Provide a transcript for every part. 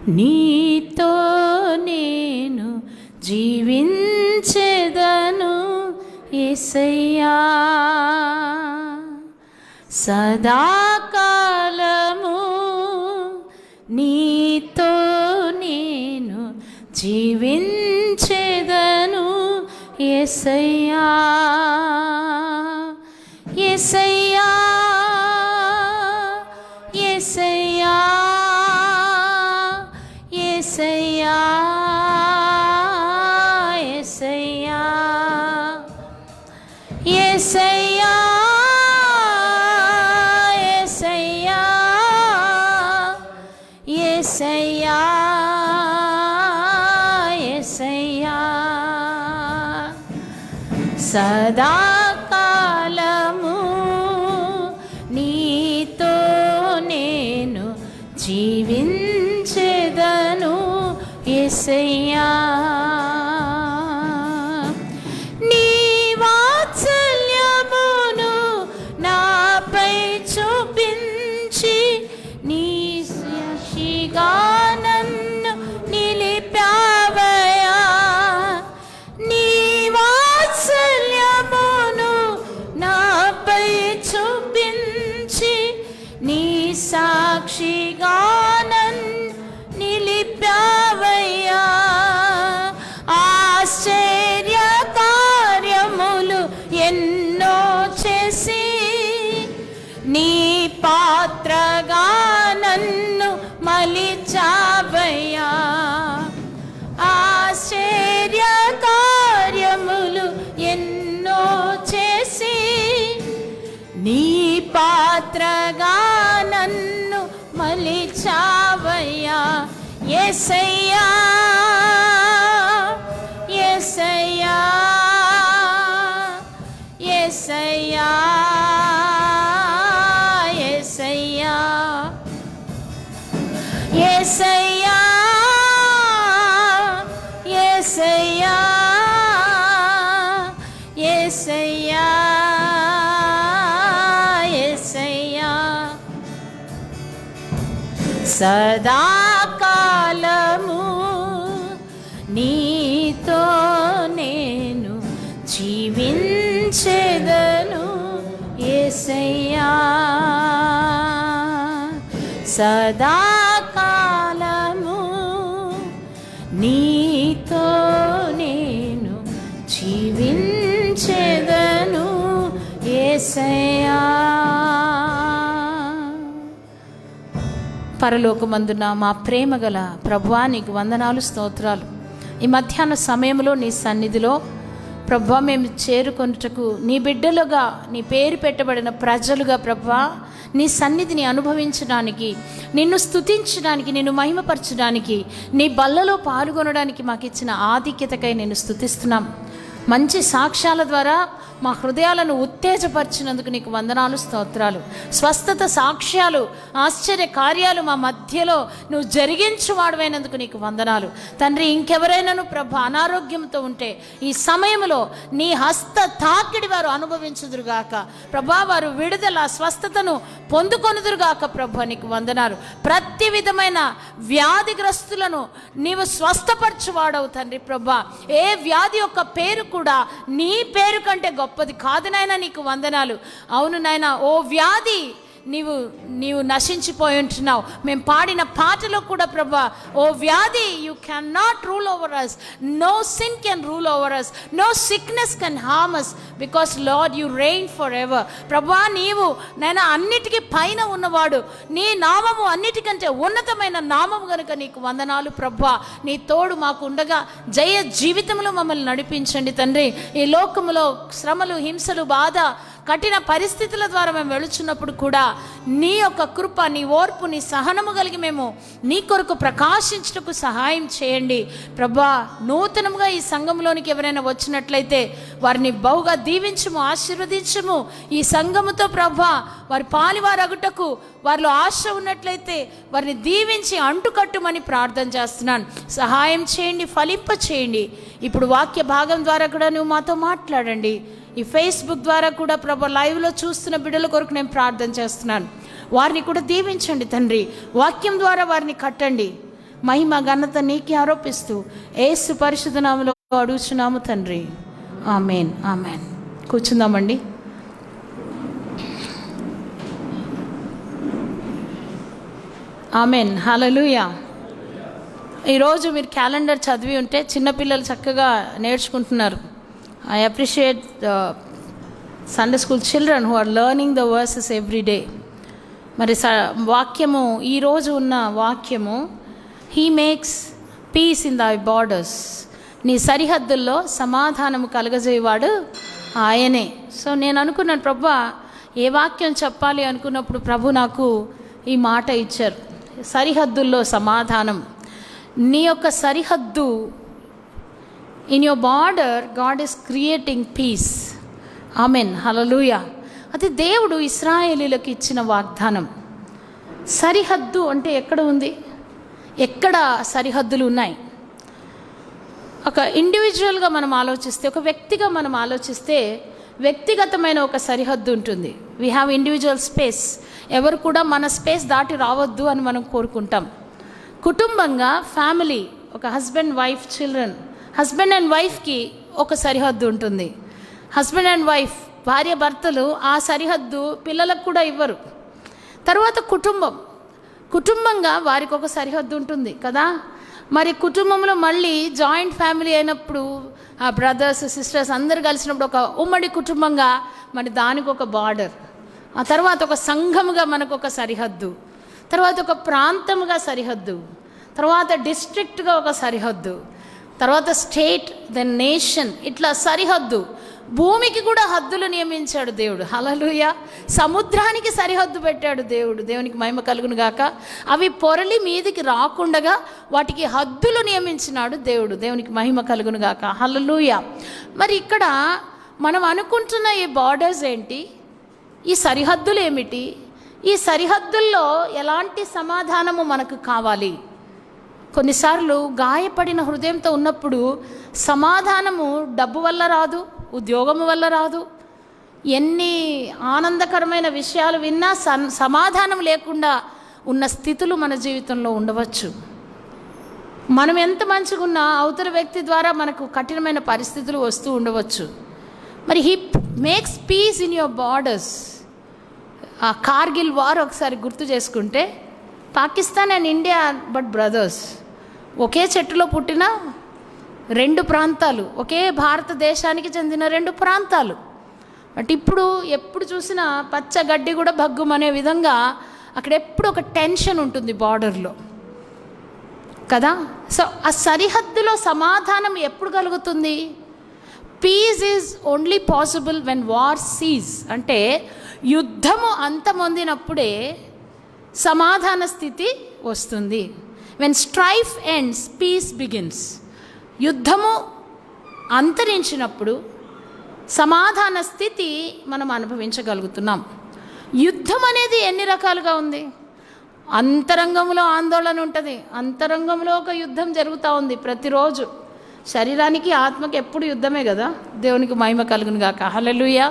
నీతో నేను జీవించెదను యేసయ్యా, సదాకాలము నీతో నేను జీవించెదను యేసయ్యా, యేసయ్యా, యేసయ్యా, యేసయ్యా, యేసయ్యా, యేసయ్యా, యేసయ్యా, యేసయ్యా, సదాకాలము నీతో నేను జీవించెదను యేసయ్యా, నీ వాత్సల్యమును నాపై చూపించి నీ సాక్షిగా నన్ను నిలిపావయ్యా, నీ వాత్సల్యమును నాపై చూపించి నీ సాక్షిగా నన్ను నిలిపావయ్యా, ఆశ్చర్య కార్యములు ఎన్నో చేసి నీ పాత్రగా నన్ను మలిచావయ్యా, ఆశ్చర్య కార్యములు ఎన్నో చేసి నీ పాత్రగా నన్ను మలిచావయ్యా, యేసయ్యా, యేసయ్యా, యేసయ్యా, యేసయ్యా, యేసయ్యా, యేసయ్యా, యేసయ్యా, యేసయ్యా, సదాకాలము నీతో నేను జీవించెదను యేసయ్యా, సదాకాలము నీతో నేను జీవించెదను యేసయ్యా. పరలోకమందున మా ప్రేమగల ప్రభువా, నీకు వందనాలు, స్తోత్రాలు. ఈ మధ్యాహ్న సమయంలో నీ సన్నిధిలో ప్రభువా మేము చేరుకొనుటకు, నీ బిడ్డలుగా, నీ పేరు పెట్టబడిన ప్రజలుగా ప్రభువా నీ సన్నిధిని అనుభవించడానికి, నిన్ను స్తుతించడానికి, నిన్ను మహిమపరచడానికి, నీ బల్లలో పాల్గొనడానికి మాకు ఇచ్చిన ఆధిక్యతకై నేను స్తుతిస్తున్నాం. మంచి సాక్ష్యాల ద్వారా మా హృదయాలను ఉత్తేజపరిచినందుకు నీకు వందనాలు, స్తోత్రాలు. స్వస్థత సాక్ష్యాలు, ఆశ్చర్య కార్యాలు మా మధ్యలో నువ్వు జరిగించువాడమైనందుకు నీకు వందనాలు తండ్రి. ఇంకెవరైనాను ప్రభు అనారోగ్యంతో ఉంటే ఈ సమయంలో నీ హస్త తాకిడి వారు అనుభవించుదురుగాక ప్రభా, వారు విడుదల స్వస్థతను పొందుకొనుదురుగాక ప్రభు, నీకు వందనాలు. ప్రతి విధమైన వ్యాధిగ్రస్తులను నీవు స్వస్థపరచువాడవు తండ్రి ప్రభా. ఏ వ్యాధి యొక్క పేరు కూడా నీ పేరు కంటే గొప్పది కాదు నాయన, నీకు వందనాలు. అవును నాయన, ఓ వ్యాధి నీవు నశించిపోయి ఉంటున్నావు. మేము పాడిన పాటలో కూడా ప్రభా, ఓ వ్యాధి you can not rule over us, no sin can rule over us, no sickness can harm us, because Lord you reign forever. ప్రభా, నీవు నైనా అన్నిటికీ పైన ఉన్నవాడు, నీ నామము అన్నిటికంటే ఉన్నతమైన నామము కనుక నీకు వందనాలు ప్రభా. నీ తోడు మాకు ఉండగా జయ జీవితంలో మమ్మల్ని నడిపించండి తండ్రి. ఈ లోకములో శ్రమలు, హింసలు, బాధ, కఠిన పరిస్థితుల ద్వారా మేము వెళుచున్నప్పుడు కూడా నీ యొక్క కృప, నీ ఓర్పు, నీ సహనము కలిగి మేము నీ కొరకు ప్రకాశించుటకు సహాయం చేయండి ప్రభా. నూతనంగా ఈ సంఘంలోనికి ఎవరైనా వచ్చినట్లయితే వారిని బహుగా దీవించుము, ఆశీర్వదించుము. ఈ సంఘముతో ప్రభా వారి పాలివారగుటకు వారిలో ఆశ ఉన్నట్లయితే వారిని దీవించి అంటుకట్టుమని ప్రార్థన చేస్తున్నాను. సహాయం చేయండి, ఫలింప చేయండి. ఇప్పుడు వాక్య భాగం ద్వారా కూడా నువ్వు మాతో మాట్లాడండి. ఈ ఫేస్బుక్ ద్వారా కూడా ప్రభా లైవ్లో చూస్తున్న బిడ్డల కొరకు నేను ప్రార్థన చేస్తున్నాను. వారిని కూడా దీవించండి తండ్రి. వాక్యం ద్వారా వారిని కట్టండి. మహిమ ఘనత నీకే ఆరోపిస్తూ యేసు పరిశుద్ధ నామములో అడుగుచున్నాము తండ్రి, ఆమేన్. ఆమేన్. కూర్చుందామండి. ఆమేన్. హల్లెలూయా. ఈరోజు మీరు క్యాలెండర్ చదివి ఉంటే చిన్నపిల్లలు చక్కగా నేర్చుకుంటున్నారు. I appreciate Sunday school children who are learning the verses every day. మరి వాక్యము, ఈరోజు ఉన్న వాక్యము, he makes peace in thy borders. నీ సరిహద్దుల్లో సమాధానము కలగజేయవాడు ఆయనే. సో నేను అనుకున్నాను, ప్రభువా ఏ వాక్యం చెప్పాలి అనుకున్నప్పుడు ప్రభు నాకు ఈ మాట ఇచ్చారు, సరిహద్దుల్లో సమాధానం. నీ యొక్క సరిహద్దు, in your border God is creating peace. Amen. Hallelujah. అది దేవుడు ఇశ్రాయేలీలకు ఇచ్చిన వాగ్దానం. సరిహద్దు అంటే ఎక్కడ ఉంది? ఎక్కడ సరిహద్దులు ఉన్నాయి? ఒక ఇండివిజువల్గా మనం ఆలోచిస్తే, ఒక వ్యక్తిగా మనం ఆలోచిస్తే వ్యక్తిగతమైన ఒక సరిహద్దు ఉంటుంది. We have individual space. ఎవరు కూడా మన స్పేస్ దాటి రావద్దు అని మనం కోరుకుంటాం. కుటుంబంగా ఫ్యామిలీ, ఒక husband wife children, husband and వైఫ్కి ఒక సరిహద్దు ఉంటుంది. హస్బెండ్ అండ్ వైఫ్, భార్య భర్తలు ఆ సరిహద్దు పిల్లలకు కూడా ఇవ్వరు. తర్వాత కుటుంబంగా వారికి ఒక సరిహద్దు ఉంటుంది కదా. మరి కుటుంబంలో మళ్ళీ జాయింట్ ఫ్యామిలీ అయినప్పుడు ఆ బ్రదర్స్ సిస్టర్స్ అందరు కలిసినప్పుడు ఒక ఉమ్మడి కుటుంబంగా మరి దానికి ఒక బార్డర్. ఆ తర్వాత ఒక సంఘముగా మనకు ఒక సరిహద్దు, తర్వాత ఒక ప్రాంతముగా సరిహద్దు, తర్వాత డిస్ట్రిక్ట్గా ఒక సరిహద్దు, తర్వాత స్టేట్, దెన్ నేషన్. ఇట్లా సరిహద్దు. భూమికి కూడా హద్దులు నియమించాడు దేవుడు. హల్లెలూయా. సముద్రానికి సరిహద్దు పెట్టాడు దేవుడు. దేవునికి మహిమ కలుగును గాక. అవి పొరలి మీదికి రాకుండగా వాటికి హద్దులు నియమించినాడు దేవుడు. దేవునికి మహిమ కలుగును గాక. హల్లెలూయా. మరి ఇక్కడ మనం అనుకుంటున్న ఈ బార్డర్స్ ఏంటి? ఈ సరిహద్దులు ఏమిటి? ఈ సరిహద్దుల్లో ఎలాంటి సమాధానము మనకు కావాలి? కొన్నిసార్లు గాయపడిన హృదయంతో ఉన్నప్పుడు సమాధానము డబ్బు వల్ల రాదు, ఉద్యోగము వల్ల రాదు. ఎన్ని ఆనందకరమైన విషయాలు విన్నా సమాధానం లేకుండా ఉన్న స్థితులు మన జీవితంలో ఉండవచ్చు. మనం ఎంత మంచిగా ఉన్నా అవతల వ్యక్తి ద్వారా మనకు కఠినమైన పరిస్థితులు వస్తూ ఉండవచ్చు. మరి he makes peace in your borders. ఆ కార్గిల్ వార్ ఒకసారి గుర్తు చేసుకుంటే, Pakistan and India but brothers. ఒకే చెట్టులో పుట్టిన రెండు ప్రాంతాలు, ఒకే భారతదేశానికి చెందిన రెండు ప్రాంతాలు. బట్ ఇప్పుడు ఎప్పుడు చూసినా పచ్చ గడ్డి కూడా భగ్గుమనే విధంగా అక్కడ ఎప్పుడు ఒక టెన్షన్ ఉంటుంది బార్డర్లో కదా. సో ఆ సరిహద్దులో సమాధానం ఎప్పుడు కలుగుతుంది? Peace is only possible when war cease. అంటే యుద్ధము అంతమొందినప్పుడే సమాధాన స్థితి వస్తుంది. When strife ends peace begins. యుద్ధము అంతరించినప్పుడు సమాధాన స్థితి మనం అనుభవించగలుగుతున్నాం. యుద్ధం అనేది ఎన్ని రకాలుగా ఉంది? అంతరంగంలో ఆందోళన ఉంటుంది. అంతరంగంలో ఒక యుద్ధం జరుగుతూ ఉంది ప్రతిరోజు. శరీరానికి ఆత్మకి ఎప్పుడు యుద్ధమే కదా. దేవునికి మహిమ కలుగును గాక. హల్లెలూయా.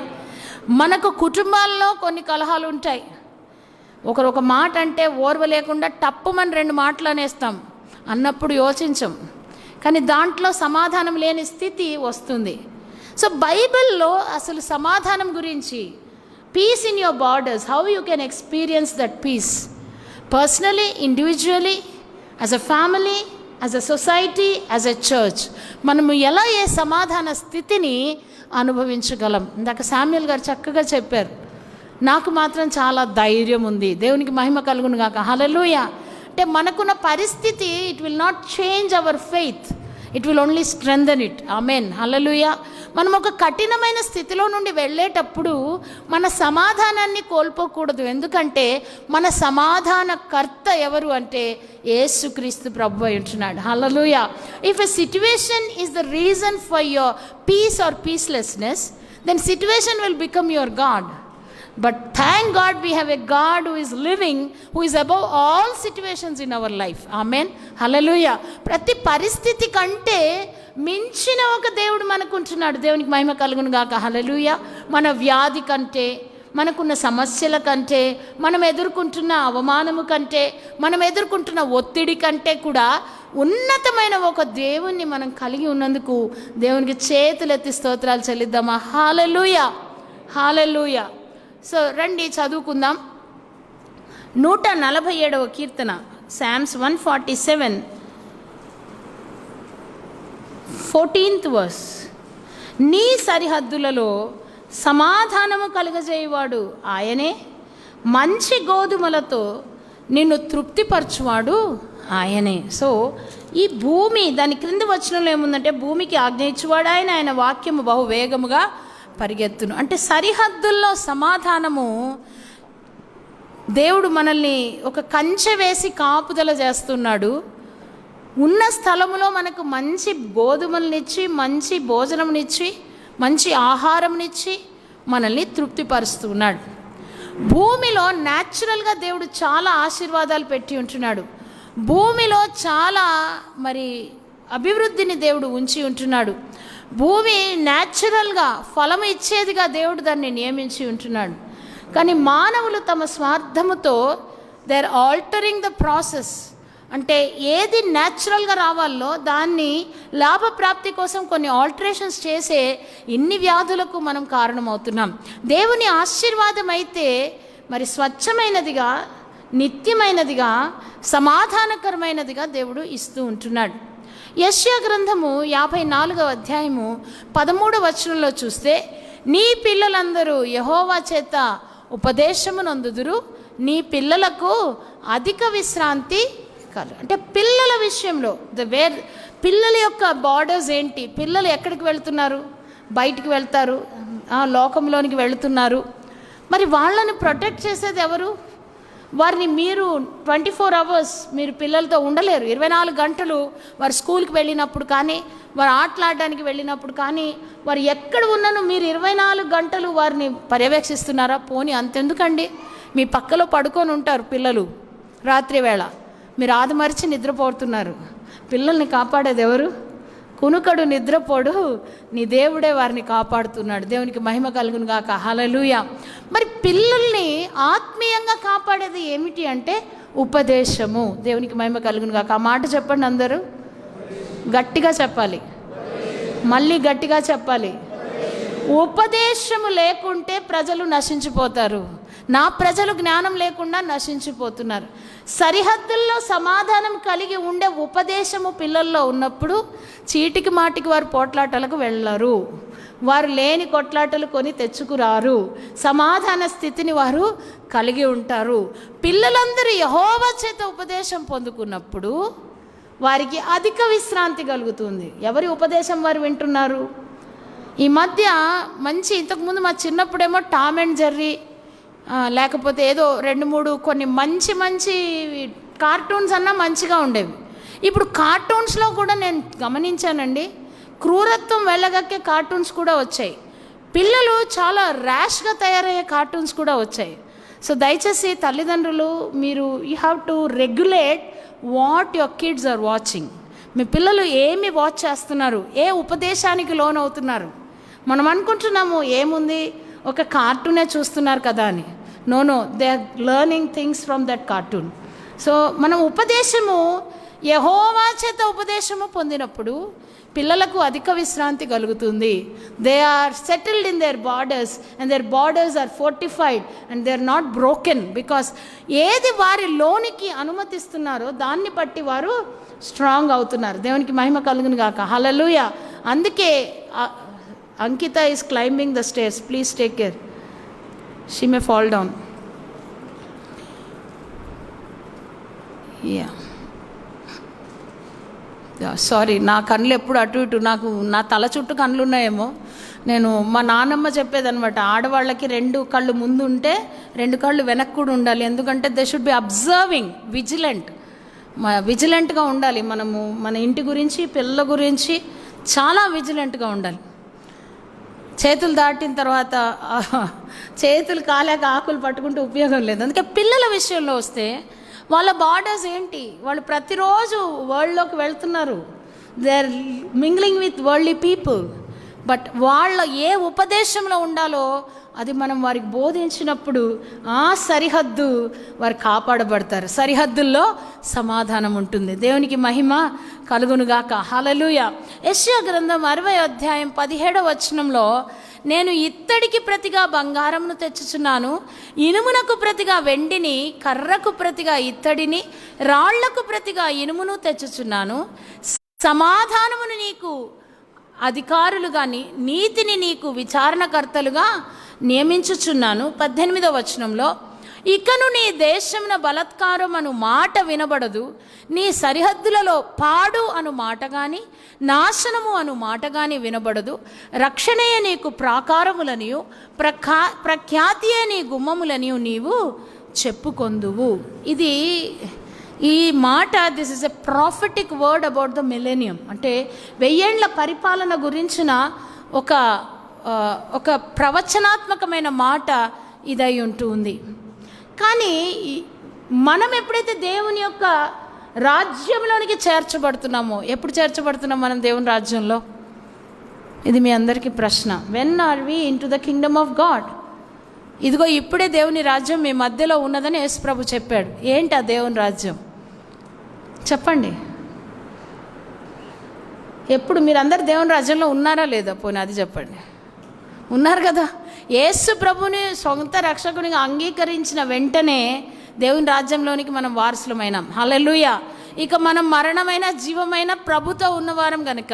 మనకు కుటుంబాల్లో కొన్ని కలహాలు ఉంటాయి. ఒకరు ఒక మాట అంటే ఓర్వ లేకుండా టప్పుమని రెండు మాటలు అనేస్తాం. అన్నప్పుడు యోచించం, కానీ దాంట్లో సమాధానం లేని స్థితి వస్తుంది. సో బైబిల్లో అసలు సమాధానం గురించి, peace in your borders, how you can experience that peace personally, individually, as a family, as a society, as a church, మనము ఎలా ఏ సమాధాన స్థితిని అనుభవించగలం. ఇందాక శామ్యూల్ గారు చక్కగా చెప్పారు. నాకు మాత్రం చాలా ధైర్యం ఉంది. దేవునికి మహిమ కలుగును గాక. హల్లెలూయా. అంటే మనకున్న పరిస్థితి, it will not change our faith, it will only strengthen it. Amen. Hallelujah. మనం ఒక కఠినమైన స్థితిలో నుండి వెళ్ళేటప్పుడు మన సమాధానాన్ని కోల్పోకూడదు. ఎందుకంటే మన సమాధానకర్త ఎవరు అంటే యేసుక్రీస్తు ప్రభువు అయి ఉంటున్నాడు. Hallelujah. If a situation is the reason for your peace or peacelessness, then situation will become your God. But thank God we have a God who is living, who is above all situations in our life. Amen. Hallelujah. ప్రతి పరిస్థితి కంటే మించిన ఒక దేవుడు మనకు ఉంటున్నాడు. దేవునికి మహిమ కలుగును గాక. హల్లెలూయా. మన వ్యాధి కంటే, మనకున్న సమస్యల కంటే, మనం ఎదుర్కొంటున్న అవమానము కంటే, మనం ఎదుర్కొంటున్న ఒత్తిడి కంటే కూడా ఉన్నతమైన ఒక దేవుణ్ణి మనం కలిగి ఉన్నందుకు దేవునికి చేతులెత్తి స్తోత్రాలు చెల్లిద్దామా. హల్లెలూయా, హల్లెలూయా. సో రండి చదువుకుందాం. 147వ కీర్తన, Psalms 147, 14th verse. నీ సరిహద్దులలో సమాధానము కలుగజేయువాడు ఆయనే, మంచి గోధుమలతో నిన్ను తృప్తిపరచువాడు ఆయనే. సో ఈ భూమి, దాని క్రింద వచనంలో ఏముందంటే, భూమికి ఆజ్ఞ ఇచ్చువాడు ఆయన, ఆయన వాక్యము బహువేగముగా పరిగెత్తును. అంటే సరిహద్దుల్లో సమాధానము. దేవుడు మనల్ని ఒక కంచె వేసి కాపుదల చేస్తున్నాడు. ఉన్న స్థలములో మనకు మంచి గోధుమలనిచ్చి, మంచి భోజనంనిచ్చి, మంచి ఆహారంనిచ్చి మనల్ని తృప్తిపరుస్తున్నాడు. భూమిలో న్యాచురల్గా దేవుడు చాలా ఆశీర్వాదాలు పెట్టి ఉంటున్నాడు. భూమిలో చాలా అభివృద్ధిని దేవుడు ఉంచి ఉంటున్నాడు. భూమి న్యాచురల్గా ఫలం ఇచ్చేదిగా దేవుడు దాన్ని నియమించి ఉంటున్నాడు. కానీ మానవులు తమ స్వార్థముతో they are altering the process. అంటే ఏది న్యాచురల్గా రావాలో దాన్ని లాభప్రాప్తి కోసం కొన్ని ఆల్టరేషన్స్ చేసే ఇన్ని వ్యాధులకు మనం కారణమవుతున్నాం. దేవుని ఆశీర్వాదం అయితే స్వచ్ఛమైనదిగా, నిత్యమైనదిగా, సమాధానకరమైనదిగా దేవుడు ఇస్తూ ఉంటున్నాడు. యెషయా గ్రంథము 54వ అధ్యాయము 13వ వచనంలో చూస్తే, నీ పిల్లలందరూ యెహోవా చేత ఉపదేశము నొందుదురు, నీ పిల్లలకు అధిక విశ్రాంతి కాదు. అంటే పిల్లల విషయంలో పిల్లల యొక్క బార్డర్స్ ఏంటి? పిల్లలు ఎక్కడికి వెళ్తున్నారు? బయటికి వెళ్తారు, లోకంలోనికి వెళుతున్నారు. మరి వాళ్ళని ప్రొటెక్ట్ చేసేది ఎవరు? వారిని మీరు 24 hours మీరు పిల్లలతో ఉండలేరు. 24 గంటలు వారు స్కూల్కి వెళ్ళినప్పుడు కానీ, వారు ఆటలాడడానికి వెళ్ళినప్పుడు కానీ, వారు ఎక్కడ ఉన్నానో మీరు 24 గంటలు వారిని పర్యవేక్షిస్తున్నారా? పోనీ అంతెందుకండి, మీ పక్కలో పడుకొని ఉంటారు పిల్లలు రాత్రి వేళ, మీరు ఆదమరిచి నిద్రపోతున్నారు. పిల్లల్ని కాపాడేది ఎవరు? కునుకడు నిద్రపోడు, నీ దేవుడే వారిని కాపాడుతున్నాడు. దేవునికి మహిమ కలుగును గాక. హల్లెలూయా. మరి పిల్లల్ని ఆత్మీయంగా కాపాడేది ఏమిటి అంటే ఉపదేశము. దేవునికి మహిమ కలుగును గాక. ఆ మాట చెప్పండి అందరూ, గట్టిగా చెప్పాలి, మళ్ళీ గట్టిగా చెప్పాలి. ఉపదేశము లేకుంటే ప్రజలు నశించిపోతారు. నా ప్రజలు జ్ఞానం లేకుండా నశించిపోతున్నారు. సరిహద్దుల్లో సమాధానం కలిగి ఉండే ఉపదేశము పిల్లల్లో ఉన్నప్పుడు చీటికి మాటికి వారు పోట్లాటలకు వెళ్ళరు. వారు లేని కొట్లాటలు కొని తెచ్చుకురారు. సమాధాన స్థితిని వారు కలిగి ఉంటారు. పిల్లలందరూ యెహోవా చేత ఉపదేశం పొందుకున్నప్పుడు వారికి అధిక విశ్రాంతి కలుగుతుంది. ఎవరి ఉపదేశం వారు వింటున్నారు? ఈ మధ్య ఇంతకుముందు మా చిన్నప్పుడేమో టామ్ అండ్ జెర్రీ, లేకపోతే ఏదో 2-3 కొన్ని మంచి కార్టూన్స్ అన్నా మంచిగా ఉండేవి. ఇప్పుడు కార్టూన్స్లో కూడా నేను గమనించానండి, క్రూరత్వం వెళ్ళగక్కే కార్టూన్స్ కూడా వచ్చాయి. పిల్లలు చాలా ర్యాష్గా తయారయ్యే కార్టూన్స్ కూడా వచ్చాయి. సో దయచేసి తల్లిదండ్రులు, మీరు you have to regulate what your kids are watching. మీ పిల్లలు ఏమి వాచ్ చేస్తున్నారు, ఏ ఉపదేశానికి లోనవుతున్నారు. మనం అనుకుంటున్నాము ఏముంది, ఒక కార్టూనే చూస్తున్నారు కదా అని. No, they are learning things from that cartoon. So మనం ఉపదేశము, యెహోవా చేత ఉపదేశము పొందినప్పుడు పిల్లలకు అధిక విశ్రాంతి కలుగుతుంది. They are settled in their borders and their borders are fortified and they are not broken. Because ఏది వారి లోనికి అనుమతిస్తున్నారో దాన్ని బట్టి వారు స్ట్రాంగ్ అవుతున్నారు. దేవునికి మహిమ కలుగును గాక. హల్లెలూయా. అందుకే Ankita is climbing the stairs. Please take care, she may fall down. Sorry, నా కళ్ళు ఎప్పుడు అటు ఇటు, నాకు నా తల చుట్టూ కళ్ళు ఉన్నాయేమో. నేను మా నాన్నమ్మ చెప్పేదనమాట, ఆడవాళ్ళకి 2 కళ్ళు ముందు ఉంటే 2 కళ్ళు వెనక్కి కూడా ఉండాలి. ఎందుకంటే దే షుడ్ బి అబ్జర్వింగ్, విజిలెంట్గా ఉండాలి. మనము మన ఇంటి గురించి, పిల్లల గురించి చాలా విజిలెంట్గా ఉండాలి. చేతులు దాటిన తర్వాత చేతులు కాలేక ఆకులు పట్టుకుంటూ ఉపయోగం లేదు. అందుకే పిల్లల విషయంలో వస్తే వాళ్ళ బార్డర్స్ ఏంటి? వాళ్ళు ప్రతిరోజు వరల్డ్లోకి వెళ్తున్నారు. They are mingling with worldly people. But వాళ్ళ ఏ ఉపదేశంలో ఉండాలో అది మనం వారికి బోధించినప్పుడు ఆ సరిహద్దు వారు కాపాడబడతారు. సరిహద్దుల్లో సమాధానం ఉంటుంది. దేవునికి మహిమ కలుగునుగాక. హల్లెలూయా. యెషయా గ్రంథం 60వ అధ్యాయం 17వ వచనంలో, నేను ఇత్తడికి ప్రతిగా బంగారమును తెచ్చుచున్నాను, ఇనుమునకు ప్రతిగా వెండిని, కర్రకు ప్రతిగా ఇత్తడిని, రాళ్లకు ప్రతిగా ఇనుమును తెచ్చుచున్నాను. సమాధానమును నీకు అధికారులుగా, నీతిని నీకు విచారణకర్తలుగా నియమించుచున్నాను. 18వ వచనంలో, ఇకను నీ దేశమున బలత్కారం అను మాట వినబడదు, నీ సరిహద్దులలో పాడు అను మాట కానీ నాశనము అను మాట కానీ వినబడదు. రక్షణయే నీకు ప్రాకారములనియు ప్రఖ్యాతియే నీ గుమ్మములనియు నీవు చెప్పుకొందువు. ఇది ఈ మాట, this is a prophetic word about the millennium. అంటే 1000 ఏళ్ల పరిపాలన గురించిన ఒక ప్రవచనాత్మకమైన మాట ఇదై ఉంటుంది. కానీ మనం ఎప్పుడైతే దేవుని యొక్క రాజ్యంలోనికి చేర్చబడుతున్నామో, ఎప్పుడు చేర్చబడుతున్నాం మనం దేవుని రాజ్యంలో? ఇది మీ అందరికీ ప్రశ్న. When are we into the kingdom of God? ఇదిగో ఇప్పుడే దేవుని రాజ్యం మీ మధ్యలో ఉన్నదని యేసు ప్రభు చెప్పాడు. ఏంటి ఆ దేవుని రాజ్యం? చెప్పండి. ఎప్పుడు మీరందరూ దేవుని రాజ్యంలో ఉన్నారా లేదా? పోనీ అది చెప్పండి. ఉన్నారు కదా. యేసు ప్రభుని సొంత రక్షకునిగా అంగీకరించిన వెంటనే దేవుని రాజ్యంలోనికి మనం వారసులమైనాం. హల్లెలూయా. ఇక మనం మరణమైన జీవమైన ప్రభుతో ఉన్నవారం కనుక,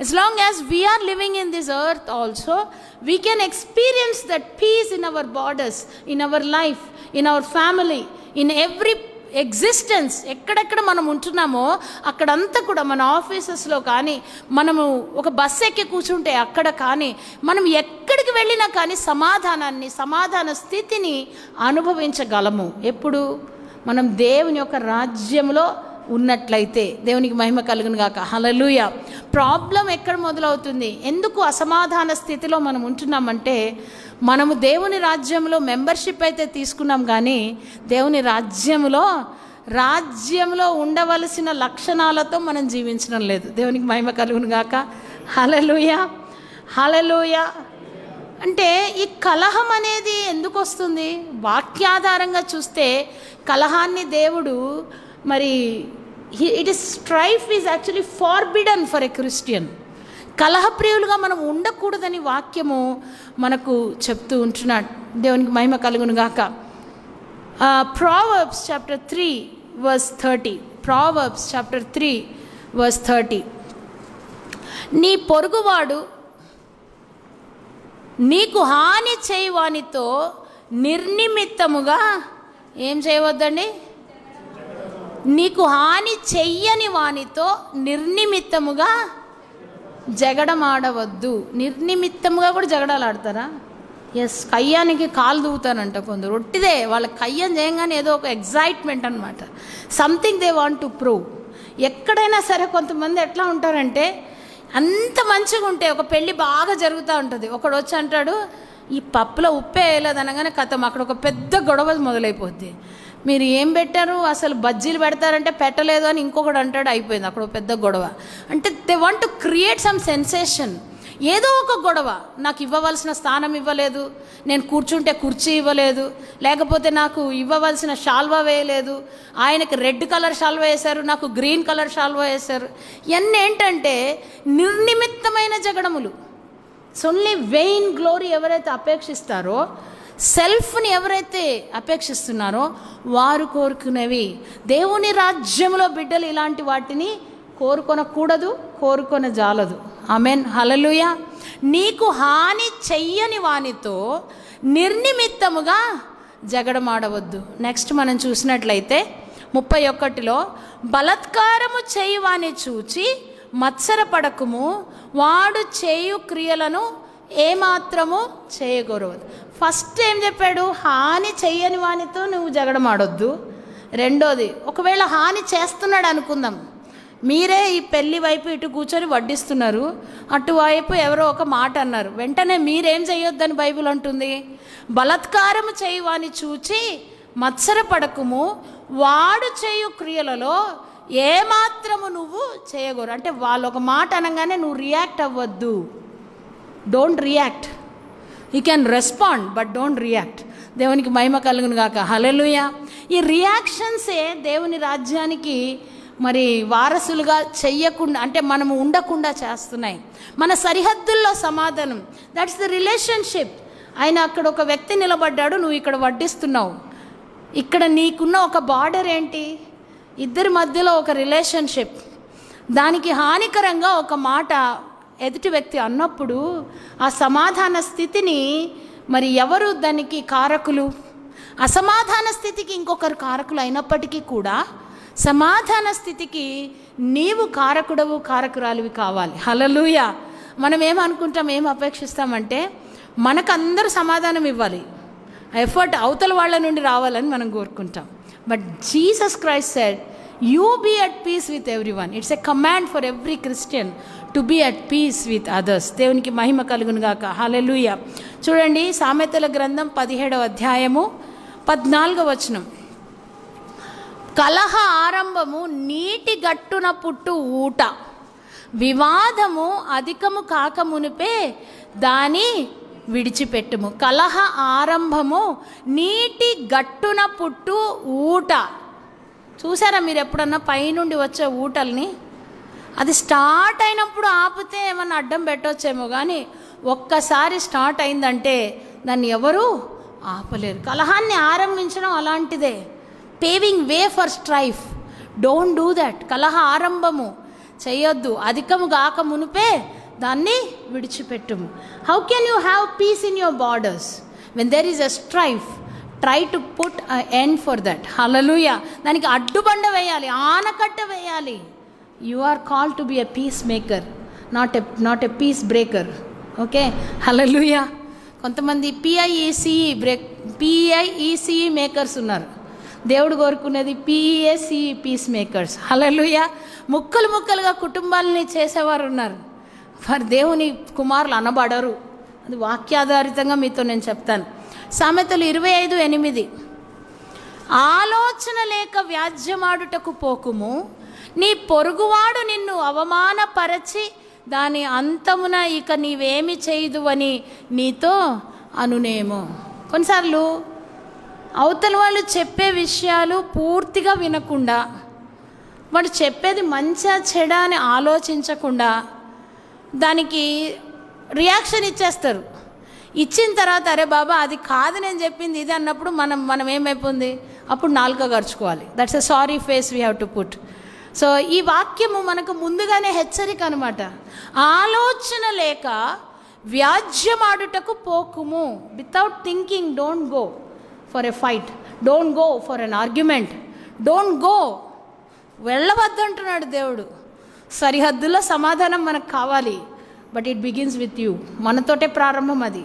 as long as we are living in this earth also, we can experience that peace in our borders, in our life, in our family, in every existence. ఎక్కడెక్కడ మనం ఉంటున్నామో అక్కడంతా కూడా, మన ఆఫీసెస్లో కానీ, మనము ఒక బస్సు ఎక్కి కూర్చుంటే అక్కడ కానీ, మనం ఎక్కడికి వెళ్ళినా కానీ సమాధాన స్థితిని అనుభవించగలము. ఎప్పుడు మనం దేవుని యొక్క రాజ్యంలో ఉన్నట్లయితే. దేవునికి మహిమ కలుగును గాక. హల్లెలూయా. ప్రాబ్లం ఎక్కడ మొదలవుతుంది? ఎందుకు అసమాధాన స్థితిలో మనం ఉంటున్నామంటే, మనము దేవుని రాజ్యంలో మెంబర్షిప్ అయితే తీసుకున్నాం, కానీ దేవుని రాజ్యంలో ఉండవలసిన లక్షణాలతో మనం జీవించడం లేదు. దేవునికి మహిమ కలుగును గాక. హల్లెలూయా. హల్లెలూయా. అంటే ఈ కలహం అనేది ఎందుకు వస్తుంది? వాక్యాధారంగా చూస్తే కలహాన్ని దేవుడు it is strife is actually forbidden for a Christian. కలహప్రియులుగా మనం ఉండకూడదని వాక్యము మనకు చెప్తూ ఉంటున్నాడు. దేవునికి మహిమ కలుగును గాక. Proverbs chapter 3 verse 30. Proverbs chapter 3 verse 30. నీ పొరుగువాడు నీకు హాని చేయవానితో నిర్నిమిత్తముగా ఏం చేయవద్దండి? నీకు హాని చెయ్యని వానితో నిర్నిమిత్తముగా జగడమాడవద్దు. నిర్నిమిత్తముగా కూడా జగడాలు ఆడతారా? ఎస్. కయ్యానికి కాలు దూవుతానంట కొందరు. ఒట్టిదే వాళ్ళ కయ్యం చేయగానే ఏదో ఒక ఎగ్జైట్మెంట్ అనమాట. Something they want to prove. ఎక్కడైనా సరే కొంతమంది ఎట్లా ఉంటారంటే, అంత మంచిగా ఉంటే ఒక పెళ్ళి బాగా జరుగుతూ ఉంటుంది, ఒకడు వచ్చి అంటాడు ఈ పప్పులో ఉప్పే వేయలేదు అనగానే కథం అక్కడ ఒక పెద్ద గొడవ మొదలైపోద్ది. మీరు ఏం పెట్టారు, అసలు బజ్జీలు పెడతారంటే పెట్టలేదు అని ఇంకొకడు అంటాడు, అయిపోయింది అక్కడ ఒక పెద్ద గొడవ. అంటే they want to create some sensation. ఏదో ఒక గొడవ. నాకు ఇవ్వవలసిన స్థానం ఇవ్వలేదు, నేను కూర్చుంటే కుర్చీ ఇవ్వలేదు, లేకపోతే నాకు ఇవ్వవలసిన షాల్వా వేయలేదు, ఆయనకి రెడ్ కలర్ షాల్వా వేశారు, నాకు గ్రీన్ కలర్ షాల్వా వేశారు. ఇవన్నీ ఏంటంటే నిర్నిమిత్తమైన జగడములు. ఓన్లీ వెయిన్ గ్లోరీ ఎవరైతే అపేక్షిస్తారో, సెల్ఫ్ని ఎవరైతే అపేక్షిస్తున్నారో వారు కోరుకునేవి. దేవుని రాజ్యంలో బిడ్డలు ఇలాంటి వాటిని కోరుకొనకూడదు, కోరుకొనజాలదు. ఆమెన్. హల్లెలూయా. నీకు హాని చెయ్యని వానితో నిర్నిమిత్తముగా జగడమాడవద్దు. నెక్స్ట్ మనం చూసినట్లయితే 31లో, బలత్కారము చేయువాని చూచి మత్సరపడకుము, వాడు చేయు క్రియలను ఏమాత్రము చేయకూడదు. ఫస్ట్ ఏం చెప్పాడు? హాని చెయ్యని వానితో నువ్వు జగడమాడొద్దు. రెండోది, ఒకవేళ హాని చేస్తున్నాడు అనుకుందాం, మీరే ఈ పెళ్లి వైపు ఇటు కూర్చొని వడ్డిస్తున్నారు, అటువైపు ఎవరో ఒక మాట అన్నారు, వెంటనే మీరేం చేయొద్దని బైబిల్ అంటుంది. బలత్కారము చేయువాని చూచి మత్సరపడకుము, వాడు చేయు క్రియలలో ఏమాత్రము నువ్వు చేయకూడదు. అంటే వాళ్ళు ఒక మాట అనగానే నువ్వు రియాక్ట్ అవ్వద్దు. Don't react. You can respond but don't react. దేవునికి మహిమ కలుగును గాక. హల్లెలూయా. ఈ రియాక్షన్సే దేవుని రాజ్యానికి మరి వారసులుగా చెయ్యకుండా, అంటే మనము ఉండకుండా చేస్తున్నాయి. మన సరిహద్దుల్లో సమాధానం, దట్స్ ద రిలేషన్షిప్. ఆయన అక్కడ ఒక వ్యక్తి నిలబడ్డాడు, నువ్వు ఇక్కడ వడ్డిస్తున్నావు. ఇక్కడ నీకున్న ఒక బార్డర్ ఏంటి? ఇద్దరి మధ్యలో ఒక రిలేషన్షిప్. దానికి హానికరంగా ఒక మాట ఎదుటి వ్యక్తి అన్నప్పుడు ఆ సమాధాన స్థితిని మరి ఎవరు దానికి కారకులు? అసమాధాన స్థితికి ఇంకొకరు కారకులు అయినప్పటికీ కూడా సమాధాన స్థితికి నీవు కారకుడవు, కారకురాలివి కావాలి. హల్లెలూయా. మనం ఏమనుకుంటాం, ఏం అపేక్షిస్తామంటే మనకు అందరూ సమాధానం ఇవ్వాలి, ఎఫర్ట్ అవతల వాళ్ళ నుండి రావాలని మనం కోరుకుంటాం. But Jesus Christ said, you be at peace with every one. It's a command for every Christian to be at peace with others. దేవునికి మహిమ కలుగును గాక. హల్లెలూయా. చూడండి, సామెతల గ్రంథం 17వ అధ్యాయము 14వ వచనం. కలహ ఆరంభము నీటి గట్టున పుట్టు ఊట, వివాదము అధికము కాక మునిపే దాని విడిచిపెట్టుము. కలహ ఆరంభము నీటి గట్టున పుట్టు ఊట. చూసారా మీరు ఎప్పుడన్నా పైనుండి వచ్చే ఊటల్ని? అది స్టార్ట్ అయినప్పుడు ఆపితే ఏమన్నా అడ్డం పెట్టవచ్చేమో, కానీ ఒక్కసారి స్టార్ట్ అయిందంటే దాన్ని ఎవరు ఆపలేరు. కలహాన్ని ఆరంభించడం అలాంటిదే. Paving way for strife. Don't do that. కలహ ఆరంభము చేయొద్దు. అధికము గాక మునిపే దాన్ని విడిచిపెట్టుము. How can you have peace in your borders when there is a strife? Try to put an end for that. Hallelujah. దానికి అడ్డుబండ వేయాలి, ఆనకట్ట వేయాలి. You are called to be a peace maker, not a peace breaker. Okay, hallelujah. కొంతమంది P I E C E makers ఉన్నారు. దేవుడు కోరుకునేది పిఈఏసిఈ piece makers. హల్లెలూయా. ముక్కలు ముక్కలుగా కుటుంబాలని చేసేవారు ఉన్నారు. వారు దేవుని కుమారులు అనబడరు. అది వాక్యాధారితంగా మీతో నేను చెప్తాను. సామెతలు 25:8. ఆలోచన లేక వ్యాజ్యమాడుటకు పోకుము, నీ పొరుగువాడు నిన్ను అవమానపరచి దాని అంతమున ఇక నీవేమి చేయదువని నీతో అనునేమో. కొన్నిసార్లు అవతల వాళ్ళు చెప్పే విషయాలు పూర్తిగా వినకుండా, వాడు చెప్పేది మంచిగా చెడా అని ఆలోచించకుండా దానికి రియాక్షన్ ఇచ్చేస్తారు. ఇచ్చిన తర్వాత అరే బాబా అది కాదు నేను చెప్పింది ఇది అన్నప్పుడు మనం ఏమైపోయింది, అప్పుడు నాలుక గరుచుకోవాలి. That's a sorry face we have to put. So ఈ వాక్యము మనకు ముందుగానే హెచ్చరిక అనమాట. ఆలోచన లేక వ్యాజ్యమాడుటకు పోకుము. Without thinking don't go for a fight, don't go for an argument, don't go. వెళ్ళవద్దంటున్నాడు దేవుడు. సరిహద్దుల్లో సమాధానం మనకు కావాలి, but it begins with you. మనతోటే ప్రారంభం అది.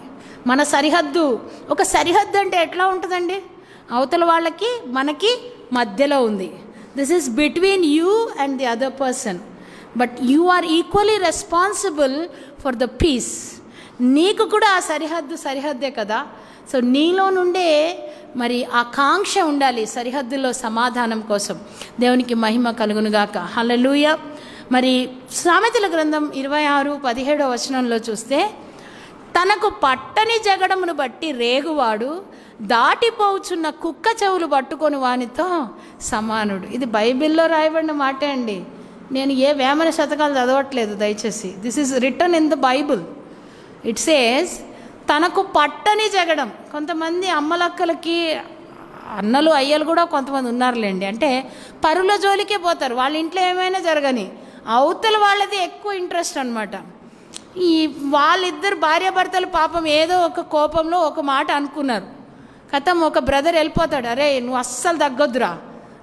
మన సరిహద్దు. ఒక సరిహద్దు అంటే ఎట్లా ఉంటుందండి? అవతల వాళ్ళకి మనకి మధ్యలో ఉంది. This is between you and the other person, but you are equally responsible for the peace. నీకు కూడా ఆ సరిహద్దే కదా. సో నీలో నుండే మరి ఆకాంక్ష ఉండాలి సరిహద్దుల్లో సమాధానం కోసం. దేవునికి మహిమ కలుగునుగాక. హల్లెలూయా. మరి సామెతల గ్రంథం 26:17 వచనంలో చూస్తే, తనకు పట్టని జగడమును బట్టి రేగువాడు దాటిపోవచ్చున్న కుక్క చెవులు పట్టుకొని వానితో సమానుడు. ఇది బైబిల్లో రాయబడిన మాటే అండి. నేను ఏ వేమన శతకాలు చదవట్లేదు దయచేసి. This is return in the Bible. It says తనకు పట్టని జగడం. కొంతమంది అమ్మలక్కలకి అన్నలు అయ్యలు కూడా కొంతమంది ఉన్నారులేండి. అంటే పరుల జోలికే పోతారు. వాళ్ళ ఇంట్లో ఏమైనా జరగని, అవతల వాళ్ళది ఎక్కువ ఇంట్రెస్ట్ అనమాట. ఈ వాళ్ళిద్దరు భార్యాభర్తలు పాపం ఏదో ఒక కోపంలో ఒక మాట అనుకున్నారు. కథం ఒక బ్రదర్ వెళ్ళిపోతాడు, అరే నువ్వు అస్సలు తగ్గొద్దురా,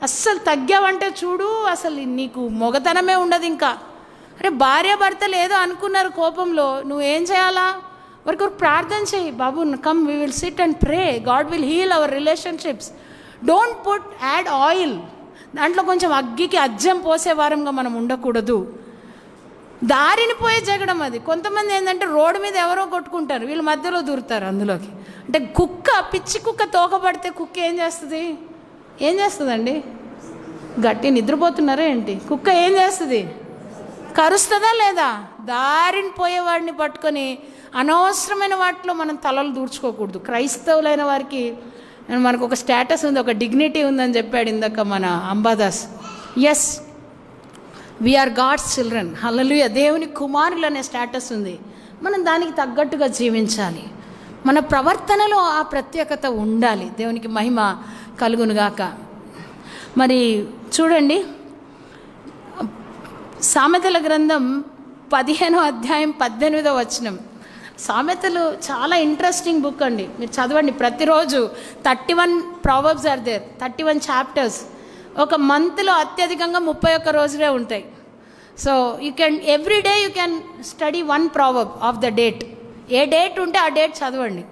అస్సలు తగ్గావంటే చూడు అసలు నీకు మొగతనమే ఉండదు ఇంకా. అరే భార్యాభర్తలు ఏదో అనుకున్నారు కోపంలో, నువ్వేం చేయాలా? వరకు ప్రార్థన చేయి, బాబు come we will sit and pray, God will heal our relationships. Don't put add oil. దాంట్లో కొంచెం అగ్గికి అజ్జం పోసే వారంగా మనం ఉండకూడదు. దారిని పోయే జగడం అది. కొంతమంది ఏంటంటే రోడ్డు మీద ఎవరో కొట్టుకుంటారు, వీళ్ళు మధ్యలో దూరుతారు అందులోకి. అంటే కుక్క, పిచ్చి కుక్క తోకపడితే కుక్క ఏం చేస్తుందండి? గట్టి నిద్రపోతున్నారా ఏంటి? కుక్క ఏం చేస్తుంది? కరుస్తుందా లేదా? దారిని పోయేవాడిని పట్టుకొని అనవసరమైన వాటిలో మనం తలలు దూర్చుకోకూడదు. క్రైస్తవులైన వారికి మనకు ఒక స్టేటస్ ఉంది, ఒక డిగ్నిటీ ఉందని చెప్పాడు ఇందాక మన Ambadas. Yes, we are God's children. Hallelujah. దేవుని కుమారులు అనే స్టేటస్ ఉంది. మనం దానికి తగ్గట్టుగా జీవించాలి. మన ప్రవర్తనలో ఆ ప్రత్యేకత ఉండాలి. దేవునికి మహిమ కలుగునుగాక. మరి చూడండి, సామెతల గ్రంథం 15వ అధ్యాయం 18వ వచనం. సామెతలు చాలా ఇంట్రెస్టింగ్ బుక్ అండి, మీరు చదవండి ప్రతిరోజు. 31 ప్రావర్బ్స్ ఆర్ దేర్, 31 చాప్టర్స్. ఒక మంత్లో అత్యధికంగా 31 రోజులే ఉంటాయి. So you can every day you can study 1 proverb of the date. ఏ డేట్ ఉంటే ఆ డేట్ చదవండి,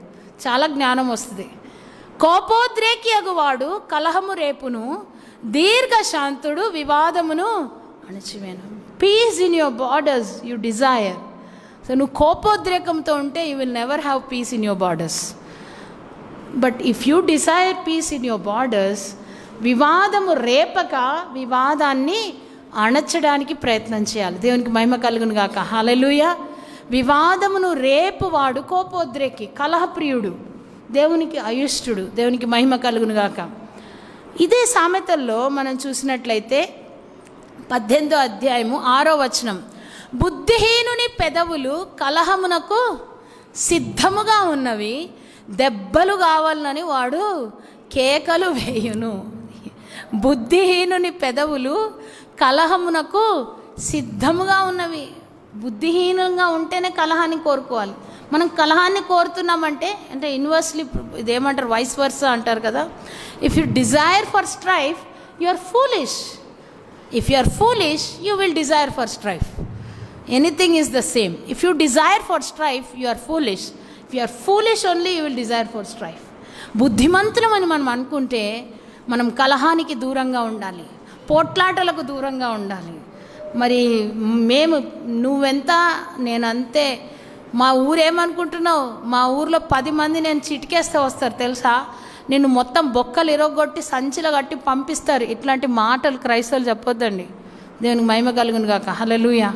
చాలా జ్ఞానం వస్తుంది. కోపోద్రేకి అగువాడు కలహము రేపును, దీర్ఘశాంతుడు వివాదమును అణచివేను. Peace in your borders you desire. So నువ్వు కోపోద్రేకంతో ఉంటే you will never have peace in your borders. But if you desire peace in your borders, వివాదము రేపక వివాదాన్ని అణచడానికి ప్రయత్నం చేయాలి. దేవునికి మహిమ కలుగును గాక. హల్లెలూయా. వివాదమును రేపువాడు కోపోద్రేకి, కలహప్రియుడు, దేవునికి అయుష్టుడు. దేవునికి మహిమ కలుగును గాక. ఇదే సామెతల్లో మనం చూసినట్లయితే 18వ అధ్యాయము 6వ వచనం. బుద్ధిహీనుని పెదవులు కలహమునకు సిద్ధముగా ఉన్నవి, దెబ్బలు కావాలని వాడు కేకలు వేయును. బుద్ధిహీనుని పెదవులు కలహమునకు సిద్ధముగా ఉన్నవి. బుద్ధిహీనంగా ఉంటేనే కలహాన్ని కోరుకోవాలి. మనం కలహాన్ని కోరుతున్నామంటే అంటే యూనివర్సలీ ఇదేమంటారు, వైస్ వర్సా అంటారు కదా. If you desire for strife you are foolish. If you are foolish you will desire for strife. Anything is the same. If you desire for strife you are foolish. If you are foolish only you will desire for strife. బుద్ధిమంతులమని మనం అనుకుంటే మనం కలహానికి దూరంగా ఉండాలి, పోట్లాటలకు దూరంగా ఉండాలి. మరి మేము నువ్వెంత నేనంతే, మా ఊరేమనుకుంటున్నావు, మా ఊర్లో 10 మంది నేను చిటికేస్తే వస్తారు తెలుసా, నిన్ను మొత్తం బొక్కలు ఇరగొట్టి సంచిలో కట్టి పంపిస్తారు. ఇట్లాంటి మాటలు క్రైస్తవులు చెప్పొద్దండి. దేవునికి మహిమ కలుగును గాక. హల్లెలూయా.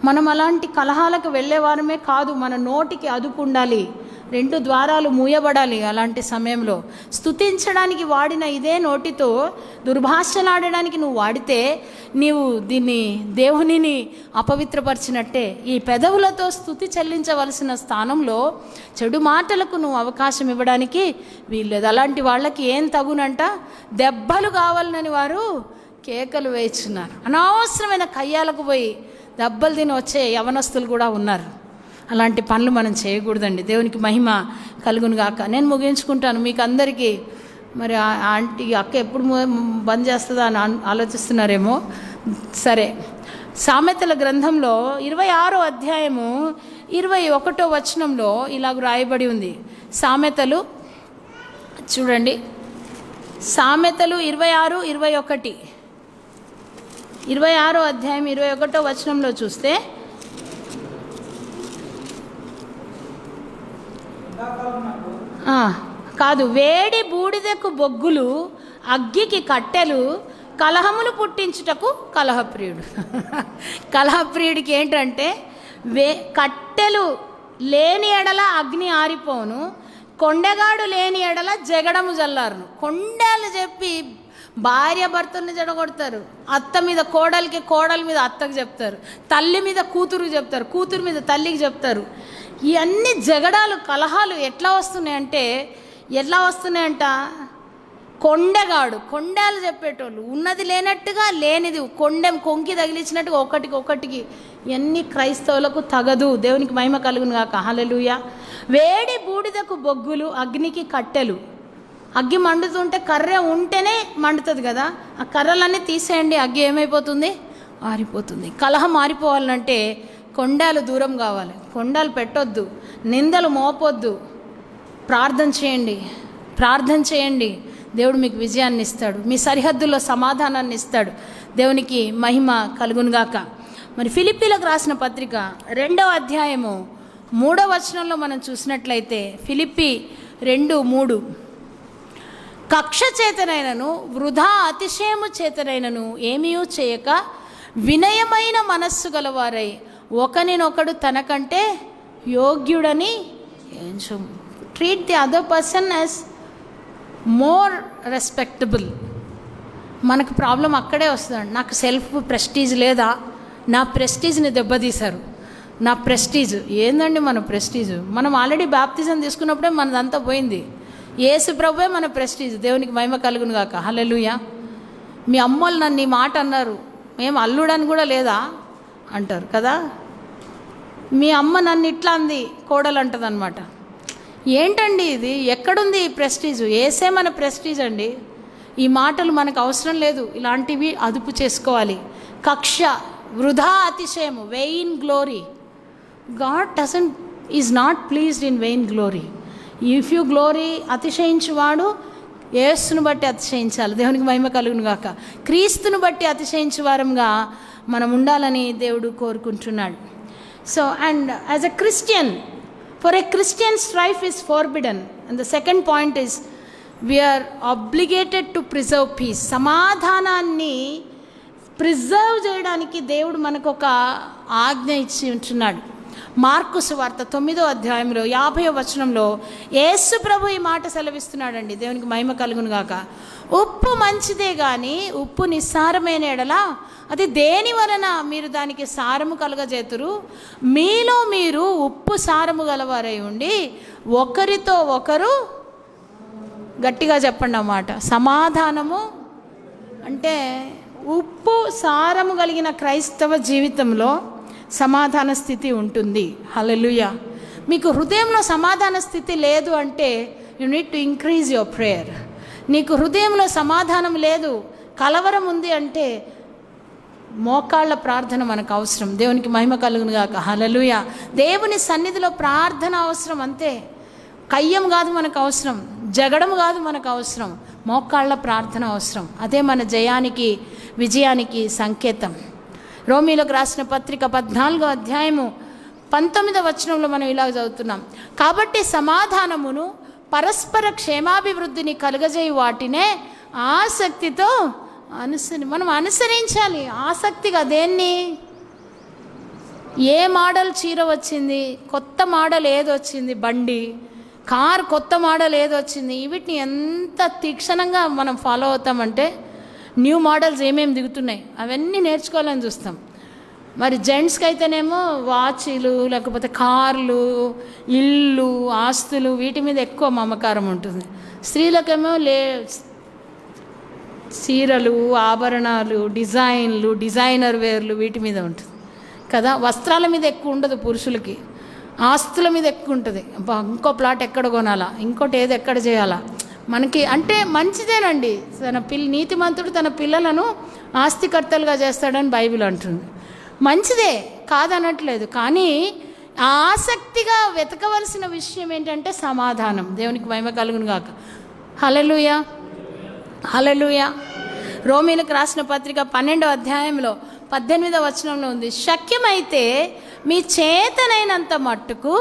మనం అలాంటి కలహాలకు వెళ్ళేవారమే కాదు, మన నోటికి అదుపు ఉండాలి, 2 ద్వారాలు మూయబడాలి. అలాంటి సమయంలో స్తుతించడానికి వాడిన ఇదే నోటితో దుర్భాషలాడడానికి నువ్వు వాడితే నీవు దీన్ని దేవునిని అపవిత్రపరిచినట్టే. ఈ పెదవులతో స్తుతి చెల్లించవలసిన స్థానంలో చెడు మాటలకు నువ్వు అవకాశం ఇవ్వడానికి వీల్లేదు. అలాంటి వాళ్ళకి ఏం తగునంట, దెబ్బలు కావాలని వారు కేకలు వేస్తున్నారు. అనవసరమైన కయ్యాలకు పోయి దెబ్బలు తిని వచ్చే యవనస్తులు కూడా ఉన్నారు. అలాంటి పనులు మనం చేయకూడదండి. దేవునికి మహిమ కలుగును గాక. నేను ముగించుకుంటాను. మీకు అందరికీ మరి ఆంటీ అక్క ఎప్పుడు బంద్ చేస్తుందా అని ఆలోచిస్తున్నారేమో. సరే, సామెతల గ్రంథంలో 26వ అధ్యాయము 21వ వచనంలో ఇలాగ రాయబడి ఉంది. సామెతలు చూడండి, సామెతలు 26:21. 26వ అధ్యాయం 21వ వచనంలో చూస్తే, కాదు, వేడి బూడిదకు బొగ్గులు, అగ్గికి కట్టెలు, కలహములు పుట్టించుటకు కలహప్రియుడు. కలహప్రియుడికి ఏంటంటే కట్టెలు లేని ఎడల అగ్ని ఆరిపోను, కొండగాడు లేని ఎడల జగడము జల్లారును. కొండలు చెప్పి భార్య భర్తల్ని జడగొడతారు, అత్త మీద కోడలికి, కోడలి మీద అత్తకు చెప్తారు, తల్లి మీద కూతురు చెప్తారు, కూతురు మీద తల్లికి చెప్తారు. ఇవన్నీ జగడాలు, కలహాలు ఎట్లా వస్తున్నాయంట, కొండలు చెప్పేటోళ్ళు, ఉన్నది లేనట్టుగా లేనిది కొంకి తగిలించినట్టుగా ఒకటికి ఇవన్నీ క్రైస్తవులకు తగదు. దేవునికి మహిమ కలుగును గాక. హల్లెలూయా. వేడి బూడిదకు బొగ్గులు, అగ్నికి కట్టెలు. అగ్గి మండుతుంటే కర్ర ఉంటేనే మండుతుంది కదా, ఆ కర్రలన్నీ తీసేయండి, అగ్గి ఏమైపోతుంది, ఆరిపోతుంది. కలహం ఆరిపోవాలంటే కొండాలు దూరం కావాలి, కొండాలు పెట్టొద్దు, నిందలు మోపొద్దు. ప్రార్థన చేయండి, దేవుడు మీకు విజయాన్ని ఇస్తాడు, మీ సరిహద్దుల్లో సమాధానాన్ని ఇస్తాడు. దేవునికి మహిమ కలుగునుగాక. మరి ఫిలిప్పీలకు రాసిన పత్రిక 2వ అధ్యాయము 3వ వచనంలో మనం చూసినట్లయితే, ఫిలిప్పీ 2:3, కక్ష చేతనైనను వృధా అతిశయము చేతనైనను ఏమీయూ చేయక వినయమైన మనస్సు గలవారై ఒకనినొకడు తనకంటే యోగ్యుడని ఎంచుము. Treat the other person as more respectable. మనకు ప్రాబ్లం అక్కడే వస్తుందండి. నాకు సెల్ఫ్ ప్రెస్టీజ్ లేదా, నా ప్రెస్టీజ్ని దెబ్బతీశారు. నా ప్రెస్టీజ్ ఏందండి? మన ప్రెస్టీజ్ మనం ఆల్రెడీ బాప్తిజం తీసుకున్నప్పుడే మనదంతా పోయింది. యేసు ప్రభువే మన ప్రెస్టీజ్. దేవునికి మహిమ కలుగును గాక. హల్లెలూయా. మీ అమ్మోళ్ళు నన్ను ఈ మాట అన్నారు, మేము అల్లుడని కూడా లేదా అంటారు కదా. మీ అమ్మ నన్ను ఇట్లా అంది, కోడలు అంటుంది అనమాట. ఏంటండి ఇది? ఎక్కడుంది ఈ ప్రెస్టీజ్? యేసే మన ప్రెస్టీజ్ అండి. ఈ మాటలు మనకు అవసరం లేదు. ఇలాంటివి అదుపు చేసుకోవాలి. కక్ష, వృధా అతిశయము, vain glory. God is not pleased in vain glory. If you glory, అతిశయించువాడు యేసును బట్టి అతిశయించాలి. దేవునికి మహిమ కలుగును గాక. క్రీస్తును బట్టి అతిశయించు వారంగా మనం ఉండాలని దేవుడు కోరుకుంటున్నాడు. So and as a Christian, for a Christian, strife is forbidden. And the second point is we are obligated to preserve peace. సమాధానాన్ని ప్రిజర్వ్ చేయడానికి దేవుడు మనకు ఒక ఆజ్ఞ ఇచ్చి ఉంటున్నాడు. మార్కు సువార్త 9వ అధ్యాయంలో 50వ వచనంలో యేసు ప్రభు ఈ మాట సెలవిస్తున్నాడండి. దేవునికి మహిమ కలుగును గాక. ఉప్పు మంచిదే కానీ ఉప్పు నిస్సారమైన ఎడల అది దేని వలన మీరు దానికి సారము కలుగజేతురు? మీలో మీరు ఉప్పు సారము గలవారై ఉండి ఒకరితో ఒకరు, గట్టిగా చెప్పండి అన్నమాట, సమాధానము. అంటే ఉప్పు సారము కలిగిన క్రైస్తవ జీవితంలో సమాధాన స్థితి ఉంటుంది. హల్లెలూయా. మీకు హృదయంలో సమాధాన స్థితి లేదు అంటే you need to increase your prayer. నీకు హృదయంలో సమాధానం లేదు, కలవరం ఉంది అంటే మోకాళ్ళ ప్రార్థన మనకు అవసరం. దేవునికి మహిమ కలుగును గాక. హల్లెలూయా. దేవుని సన్నిధిలో ప్రార్థన అవసరం, అంతే. కయ్యం కాదు మనకు అవసరం, జగడం కాదు మనకు అవసరం, మోకాళ్ళ ప్రార్థన అవసరం. అదే మన జయానికి, విజయానికి సంకేతం. రోమీలకు రాసిన పత్రిక 14వ అధ్యాయము 19వ వచనంలో మనం ఇలా చదువుతున్నాం. కాబట్టి సమాధానమును పరస్పర క్షేమాభివృద్ధిని కలుగజేయు వాటినే ఆసక్తితో మనం అనుసరించాలి. ఆసక్తిగా దేన్ని? ఏ మోడల్ చీర వచ్చింది, కొత్త మోడల్ ఏది వచ్చింది, బండి, కార్ కొత్త మోడల్ ఏది వచ్చింది, వీటిని ఎంత తీక్షణంగా మనం ఫాలో అవుతామంటే న్యూ మోడల్స్ ఏమేమి దిగుతున్నాయి అవన్నీ నేర్చుకోవాలని చూస్తాం. మరి జెంట్స్కి అయితేనేమో వాచీలు, లేకపోతే కార్లు, ఇల్లు, ఆస్తులు, వీటి మీద ఎక్కువ మమకారం ఉంటుంది. స్త్రీలకేమో చీరలు, ఆభరణాలు, డిజైన్లు, డిజైనర్ వేర్లు, వీటి మీద ఉంటుంది కదా. వస్త్రాల మీద ఎక్కువ ఉండదు పురుషులకి, ఆస్తుల మీద ఎక్కువ ఉంటుంది. ఇంకో ప్లాట్ ఎక్కడ కొనాలా, ఇంకోటి ఏది ఎక్కడ చేయాలా. మనకి అంటే మంచిదేనండి. నీతిమంతుడు తన పిల్లలను ఆస్తికర్తలుగా చేస్తాడని బైబిల్ అంటుంది. మంచిదే, కాదనట్లేదు. కానీ ఆసక్తిగా వెతకవలసిన విషయం ఏంటంటే సమాధానం. దేవునికి మహిమ కలుగును గాక. హల్లెలూయా, హల్లెలూయా. రోమీలకు రాసిన పత్రిక 12వ అధ్యాయంలో 18వ వచనంలో ఉంది, శక్యమైతే మీ చేతనైనంత మట్టుకు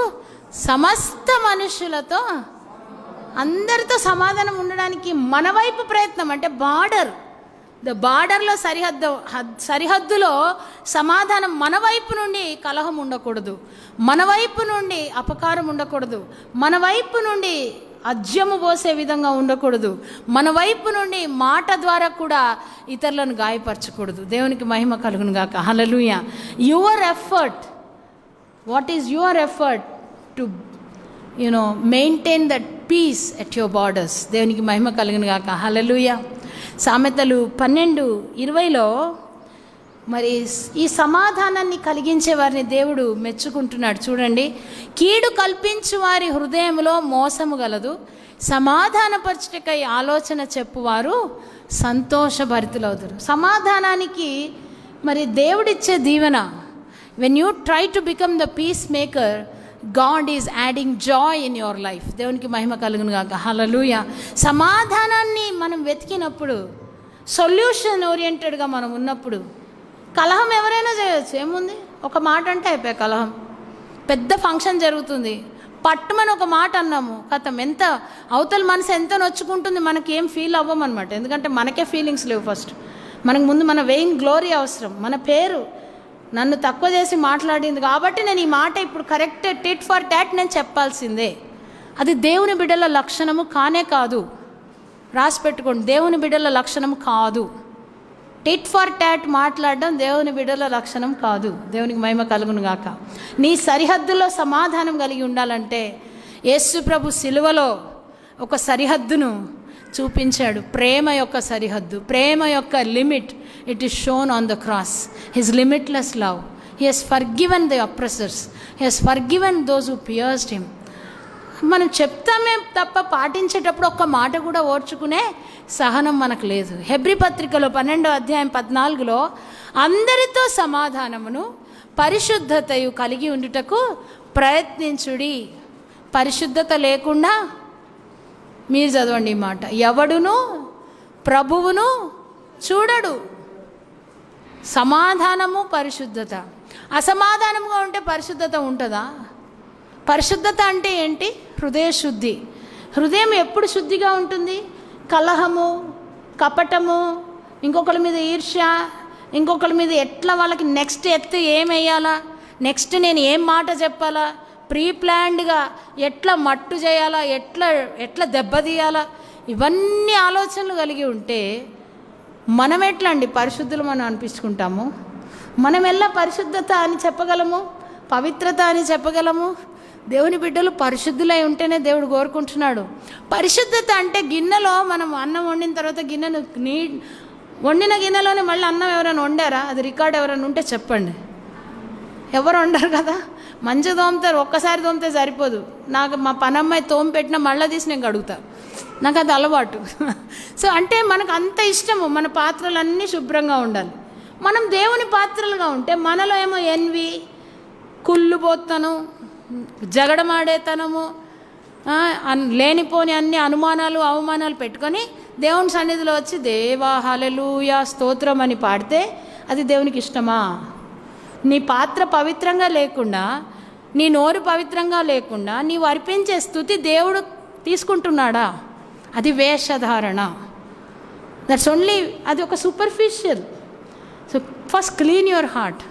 సమస్త మనుషులతో, అందరితో సమాధానం ఉండడానికి మన వైపు ప్రయత్నం. అంటే బార్డర్లో సరిహద్దులో సమాధానం మన వైపు నుండి కలహం ఉండకూడదు, మన వైపు నుండి అపకారం ఉండకూడదు, మన వైపు నుండి అజ్యము పోసే విధంగా ఉండకూడదు, మన వైపు నుండి మాట ద్వారా కూడా ఇతరులను గాయపరచకూడదు. దేవునికి మహిమ కలుగును గాక. Hallelujah. Your effort, what is your effort to maintain that peace at your borders. దేవునికి మహిమ కలుగును గాక. హల్లెలూయా. సామెతలు 12:20లో మరి ఈ సమాధానాన్ని కలిగించే వారిని దేవుడు మెచ్చుకుంటున్నాడు. చూడండి, కీడు కల్పించు వారి హృదయంలో మోసము గలదు, సమాధానపరచుటకై ఆలోచన చెప్పువారు సంతోషభరితులవుతారు. సమాధానానికి మరి దేవుడిచ్చే దీవెన. When you try to become the peace maker, God is adding joy in your life. దేవునికి మహిమ కలుగును గాక. హల్లెలూయా. సమాధానాన్ని మనం వెతికినప్పుడు, సొల్యూషన్ ఓరియంటెడ్గా మనం ఉన్నప్పుడు, కలహం ఎవరైనా చేయొచ్చు, ఏముంది, ఒక మాట అంటే అయిపోయి కలహం. పెద్ద ఫంక్షన్ జరుగుతుంది, పట్టుమని ఒక మాట అన్నాము, కథం ఎంత అవతల మనసు ఎంత నొచ్చుకుంటుంది, మనకేం ఫీల్ అవ్వమన్నమాట. ఎందుకంటే మనకే ఫీలింగ్స్ లేవు. ఫస్ట్ మనకు ముందు మన వెయిన్ గ్లోరీ అవసరం, మన పేరు. నన్ను తక్కువ చేసి మాట్లాడింది కాబట్టి నేను ఈ మాట ఇప్పుడు కరెక్ట్ టిట్ ఫర్ టాట్ నేను చెప్పాల్సిందే. అది దేవుని బిడ్డల లక్షణము కానే కాదు. రాసి పెట్టుకోండి, దేవుని బిడ్డల లక్షణం కాదు. టిట్ ఫర్ టాట్ మాట్లాడడం దేవుని బిడ్డల లక్షణం కాదు. దేవునికి మహిమ కలుగును గాక. నీ సరిహద్దులో సమాధానం కలిగి ఉండాలంటే యేసు ప్రభు సిలువలో ఒక సరిహద్దును చూపించాడు. ప్రేమ యొక్క సరిహద్దు, ప్రేమ యొక్క limit. It is shown on the cross. His limitless love. He has forgiven the oppressors. He has forgiven those who pierced him. మనం చెప్తామే తప్ప పాటించేటప్పుడు ఒక్క మాట కూడా ఓర్చుకునే సహనం మనకు లేదు. హెబ్రీ పత్రికలో 12వ అధ్యాయం 14లో అందరితో సమాధానమును పరిశుద్ధతయు కలిగి ఉండుటకు ప్రయత్నించుడి. పరిశుద్ధత లేకుండా, మీరు చదవండి ఈ మాట, ఎవడును ప్రభువును చూడడు. సమాధానము, పరిశుద్ధత. అసమాధానంగా ఉంటే పరిశుద్ధత ఉంటుందా? పరిశుద్ధత అంటే ఏంటి? హృదయ శుద్ధి. హృదయం ఎప్పుడు శుద్ధిగా ఉంటుంది? కలహము, కపటము, ఇంకొకరి మీద ఈర్ష్య, ఇంకొకరి మీద ఎట్లా వాళ్ళకి నెక్స్ట్ ఎత్తు ఏం వేయాలా, నెక్స్ట్ నేను ఏం మాట చెప్పాలా, ప్రీ ప్లాన్డ్గా ఎట్లా మట్టు చేయాలా, ఎట్లా దెబ్బతీయాలా, ఇవన్నీ ఆలోచనలు కలిగి ఉంటే మనం ఎట్లా అండి పరిశుద్ధులు మనం అనిపించుకుంటాము? మనం ఎలా పరిశుద్ధత అని చెప్పగలము? పవిత్రత అని చెప్పగలము? దేవుని బిడ్డలు పరిశుద్ధులై ఉంటేనే దేవుడు కోరుకుంటున్నాడు. పరిశుద్ధత అంటే గిన్నెలో మనం అన్నం వండిన తర్వాత గిన్నెను వండిన గిన్నెలోనే మళ్ళీ అన్నం ఎవరైనా వండారా? అది రికార్డ్ ఎవరైనా ఉంటే చెప్పండి. ఎవరు వండరు కదా. మంచిగా తోముతారు, ఒక్కసారి తోమితే సరిపోదు. నాకు మా పనమ్మాయి తోమి పెట్టినా మళ్ళీ తీసి నేను కడుగుతా, నాకు అది అలవాటు. సో అంటే మనకు అంత ఇష్టము మన పాత్రలన్నీ శుభ్రంగా ఉండాలి. మనం దేవుని పాత్రలుగా ఉంటే మనలో ఏమో ఎన్వి, కుళ్ళుపోతను, జగడమాడేతనము, లేనిపోని అన్ని అనుమానాలు అవమానాలు పెట్టుకొని దేవుని సన్నిధిలో వచ్చి దేవా హల్లెలూయా స్తోత్రం అని పాడితే అది దేవునికి ఇష్టమా? నీ పాత్ర పవిత్రంగా లేకుండా, నీ నోరు పవిత్రంగా లేకుండా నీవు అర్పించే స్తుతి దేవుడు తీసుకుంటున్నాడా? అది వేషధారణ. దట్స్ ఓన్లీ, అది ఒక superficial. So first clean your heart.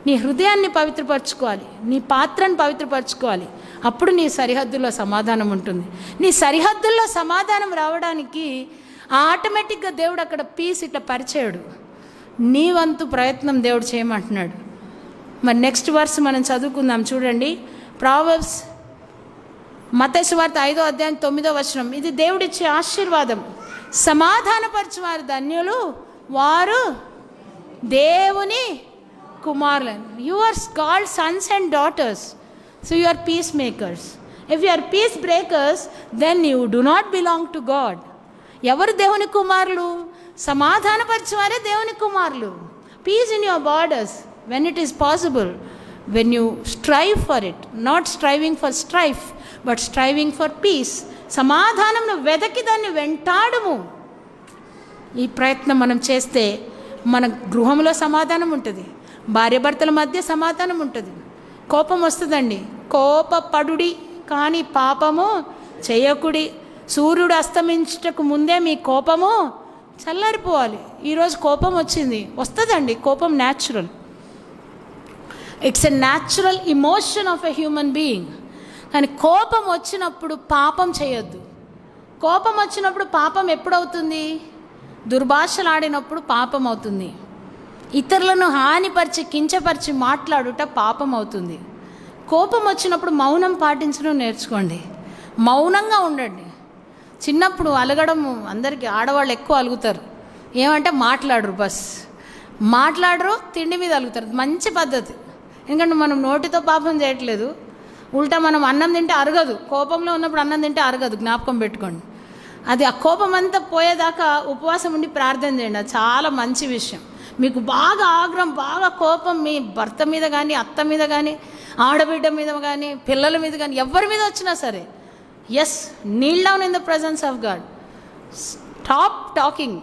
నీ హృదయాన్ని పవిత్రపరచుకోవాలి, నీ పాత్రను పవిత్రపరచుకోవాలి. అప్పుడు నీ సరిహద్దుల్లో సమాధానం ఉంటుంది. నీ సరిహద్దుల్లో సమాధానం రావడానికి ఆటోమేటిక్గా దేవుడు అక్కడ పీస్ ఇట్లా పరిచేయడు. నీ వంతు ప్రయత్నం దేవుడు చేయమంటున్నాడు. మరి నెక్స్ట్ వర్స్ మనం చదువుకుందాం, చూడండి. ప్రావర్బ్స్, మత్తయి సువార్త 5వ అధ్యాయం 9వ వచనం. ఇది దేవుడిచ్చే ఆశీర్వాదం. సమాధానపరచువారు ధన్యులు, వారు దేవుని కుమారులను. You are called sons and daughters. So you are peace makers. If you are peace breakers, then you do not belong to God. ఎవరు దేవుని కుమారులు? సమాధానపరచువారే దేవుని కుమారులు. Peace in your borders when it is possible, when you strive for it, not striving for strife but striving for peace. సమాధానంను వెదకి దాన్ని వెంటాడము. ఈ ప్రయత్నం మనం చేస్తే మన గృహంలో సమాధానం ఉంటుంది, భార్యాభర్తల మధ్య సమాధానం ఉంటుంది. కోపం వస్తుందండి, కోపపడుడి కానీ పాపము చేయకుడి. సూర్యుడు అస్తమించుటకు ముందే మీ కోపము చల్లారిపోవాలి. ఈరోజు కోపం వచ్చింది, వస్తుందండి. కోపం natural. It's a natural emotion of a human being. కానీ కోపం వచ్చినప్పుడు పాపం చేయొద్దు. కోపం వచ్చినప్పుడు పాపం ఎప్పుడవుతుంది? దుర్భాషలాడినప్పుడు పాపం అవుతుంది. ఇతరులను హానిపరిచి కించపరిచి మాట్లాడుట పాపం అవుతుంది. కోపం వచ్చినప్పుడు మౌనం పాటించడం నేర్చుకోండి. మౌనంగా ఉండండి. చిన్నప్పుడు అలగడం అందరికీ, ఆడవాళ్ళు ఎక్కువ అలుగుతారు. ఏమంటే మాట్లాడరు, మాట్లాడరు, తిండి మీద అలుగుతారు. మంచి పద్ధతి. ఎందుకంటే మనం నోటితో పాపం చేయట్లేదు. ఉల్టా మనం అన్నం తింటే అరగదు. కోపంలో ఉన్నప్పుడు అన్నం తింటే అరగదు, జ్ఞాపకం పెట్టుకోండి. అది ఆ కోపం అంతా పోయేదాకా ఉపవాసం ఉండి ప్రార్థన చేయండి. అది చాలా మంచి విషయం. మీకు బాగా ఆగ్రహం, బాగా కోపం మీ భర్త మీద కానీ, అత్త మీద కానీ, ఆడబిడ్డ మీద కానీ, పిల్లల మీద కానీ, ఎవరి మీద వచ్చినా సరే, yes, kneel down in the presence of God. Stop talking,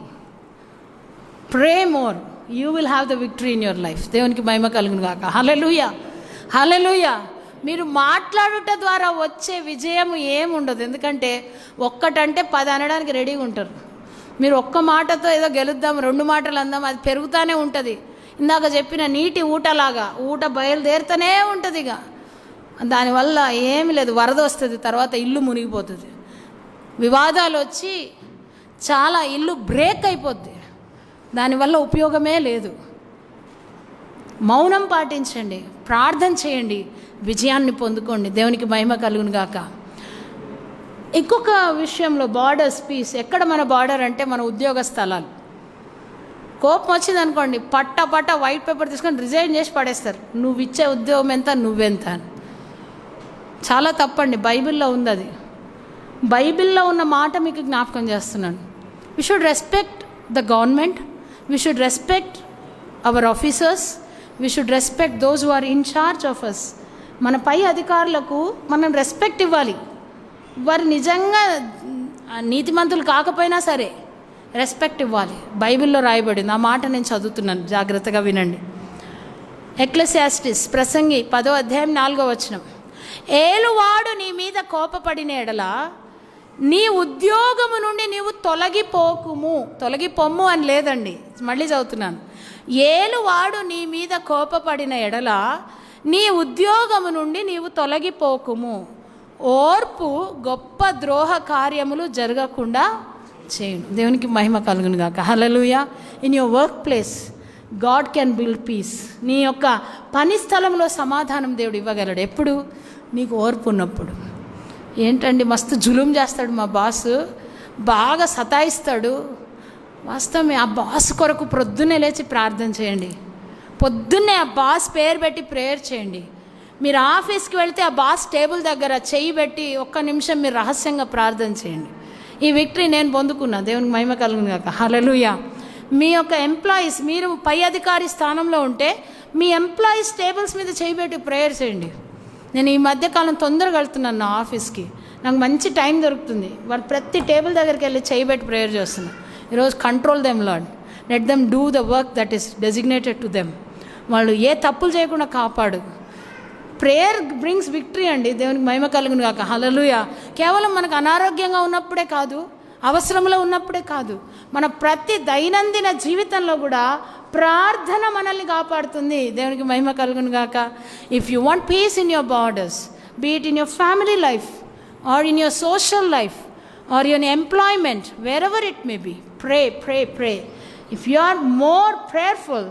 pray more, you will have the victory in your life. దేవునికి మహిమ కలుగును గాక. హల్లెలూయా, హల్లెలూయా. మీరు మాట్లాడుట ద్వారా వచ్చే విజయం ఏముండదు. ఎందుకంటే ఒక్కటంటే 10 అనడానికి రెడీగా ఉంటారు. మీరు ఒక్క మాటతో ఏదో గెలుద్దాం, 2 మాటలు అందాం, అది పెరుగుతూనే ఉంటుంది. ఇందాక చెప్పిన నీటి ఊటలాగా ఊట బయలుదేరుతూనే ఉంటుంది. ఇక దానివల్ల ఏమి లేదు, వరద వస్తుంది, తర్వాత ఇల్లు మునిగిపోతుంది, వివాదాలు వచ్చి చాలా ఇల్లు బ్రేక్ అయిపోద్ది, దానివల్ల ఉపయోగమే లేదు. మౌనం పాటించండి, ప్రార్థన చేయండి, విజయాన్ని పొందుకోండి. దేవునికి మహిమ కలుగును గాక. ఇంకొక విషయంలో బార్డర్స్ పీస్. ఎక్కడ మన బార్డర్ అంటే మన ఉద్యోగ స్థలాలు. కోపం వచ్చింది అనుకోండి, పట్ట వైట్ పేపర్ తీసుకొని రిజైన్ చేసి పడేస్తారు. నువ్వు ఇచ్చే ఉద్యోగం ఎంత, నువ్వెంత అని. చాలా తప్పండి, బైబిల్లో ఉంది అది. బైబిల్లో ఉన్న మాట మీకు జ్ఞాపకం చేస్తున్నాను. We should respect the government, we should respect our officers, we should respect those who are in charge of us. మన పై అధికారులకు మనం రెస్పెక్ట్ ఇవ్వాలి. వారు నిజంగా నీతిమంతులు కాకపోయినా సరే రెస్పెక్ట్ ఇవ్వాలి. బైబిల్లో రాయబడింది, ఆ మాట నేను చదువుతున్నాను, జాగ్రత్తగా వినండి. ఎక్లెసియాస్టిస్ ప్రసంగి 10వ అధ్యాయం 4వ వచనం. ఏలువాడు నీ మీద కోపపడిన ఎడల నీ ఉద్యోగము నుండి నీవు తొలగిపోకుము. తొలగిపోమ్ము అని లేదండి, మళ్ళీ చదువుతున్నాను. ఏలువాడు నీ మీద కోపపడిన ఎడల నీ ఉద్యోగము నుండి నీవు తొలగిపోకుము. ఓర్పు గొప్ప ద్రోహ కార్యములు జరగకుండా చేయును. దేవునికి మహిమ కలుగును గాక. Hallelujah. In your work place God can build peace. నీ యొక్క పని స్థలంలో సమాధానం దేవుడు ఇవ్వగలడు. ఎప్పుడు? నీకు ఓర్పు ఉన్నప్పుడు. ఏంటండి మస్తు జులుం చేస్తాడు మా బాసు, బాగా సతాయిస్తాడు. వాస్తవమే, ఆ బాస్ కొరకు ప్రొద్దున్నే లేచి ప్రార్థన చేయండి. పొద్దున్నే ఆ బాస్ పేరు పెట్టి ప్రేయర్ చేయండి. మీరు ఆఫీస్కి వెళ్తే ఆ బాస్ టేబుల్ దగ్గర చెయ్యి పెట్టి ఒక్క నిమిషం మీరు రహస్యంగా ప్రార్థన చేయండి. ఈ విక్టరీ నేను పొందుకున్నా. దేవునికి మహిమ కలుగును గాక. హల్లెలూయా. మీ యొక్క ఎంప్లాయీస్, మీరు పై అధికారి స్థానంలో ఉంటే మీ ఎంప్లాయీస్ టేబుల్స్ మీద చెయ్యి పెట్టి ప్రేయర్ చేయండి. నేను ఈ మధ్యకాలం తొందరగా వెళ్తున్నాను నా ఆఫీస్కి, నాకు మంచి టైం దొరుకుతుంది. వాళ్ళు ప్రతి టేబుల్ దగ్గరికి వెళ్ళి చెయ్యి పెట్టి ప్రేయర్ చేస్తున్నాను. ఈరోజు control them lord, let them do the work that is designated to them. వాళ్ళు ఏ తప్పులు చేయకుండా కాపాడు. ప్రేయర్ బ్రింగ్స్ విక్టరీ అండి. దేవునికి మహిమ కలుగును గాక. హల్లెలూయా. కేవలం మనకు అనారోగ్యంగా ఉన్నప్పుడే కాదు, అవసరంలో ఉన్నప్పుడే కాదు, మన ప్రతి దైనందిన జీవితంలో కూడా ప్రార్థన మనల్ని కాపాడుతుంది. దేవునికి మహిమ కలుగును గాక. If you want peace in your borders, be it in your family life or in your social life or your employment, wherever it may be, pray pray pray. If you are more prayerful,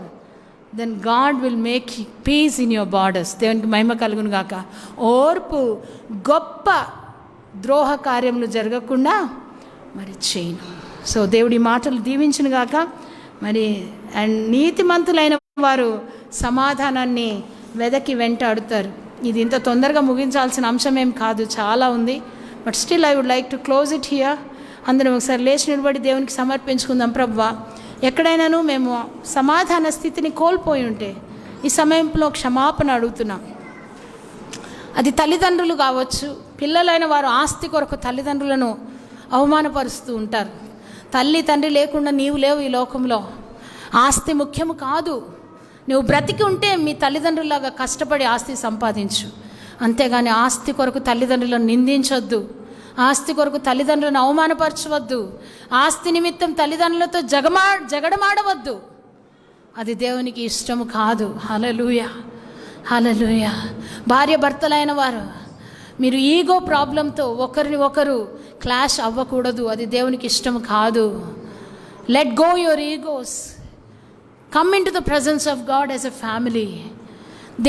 then God will make peace in your borders. దేవునికి మహిమ కలుగును గాక. ఓర్పు గొప్ప ద్రోహ కార్యములు జరగకుండా మరి చేయను. సో దేవుడి మాటలు దీవించును గాక. మరి అండ్ నీతిమంతులైన వారు సమాధానాన్ని వెదకి వెంటాడుతారు. ఇది ఇంత తొందరగా ముగించాల్సిన అంశం ఏం కాదు, చాలా ఉంది. But still I would like to close it here. అందరం ఒకసారి లేచి నిలబడి దేవునికి సమర్పించుకుందాం. ప్రభువా, ఎక్కడైనాను మేము సమాధాన స్థితిని కోల్పోయి ఉంటే ఈ సమయంలో క్షమాపణ అడుగుతున్నాం. అది తల్లిదండ్రులు కావచ్చు, పిల్లలైన వారు ఆస్తి కొరకు తల్లిదండ్రులను అవమానపరుస్తూ ఉంటారు. తల్లి తండ్రి లేకుండా నీవు లేవు ఈ లోకంలో. ఆస్తి ముఖ్యము కాదు. నువ్వు బ్రతికి ఉంటే మీ తల్లిదండ్రులాగా కష్టపడి ఆస్తి సంపాదించు. అంతేగాని ఆస్తి కొరకు తల్లిదండ్రులను నిందించొద్దు, ఆస్తి కొరకు తల్లిదండ్రులను అవమానపరచవద్దు, ఆస్తి నిమిత్తం తల్లిదండ్రులతో జగడమాడవద్దు. అది దేవునికి ఇష్టము కాదు. హల్లెలూయా, హల్లెలూయా. భార్య భర్తలైన వారు మీరు ఈగో ప్రాబ్లంతో ఒకరిని ఒకరు క్లాష్ అవ్వకూడదు. అది దేవునికి ఇష్టము కాదు. Let go your egos, come in to the presence of God as a family.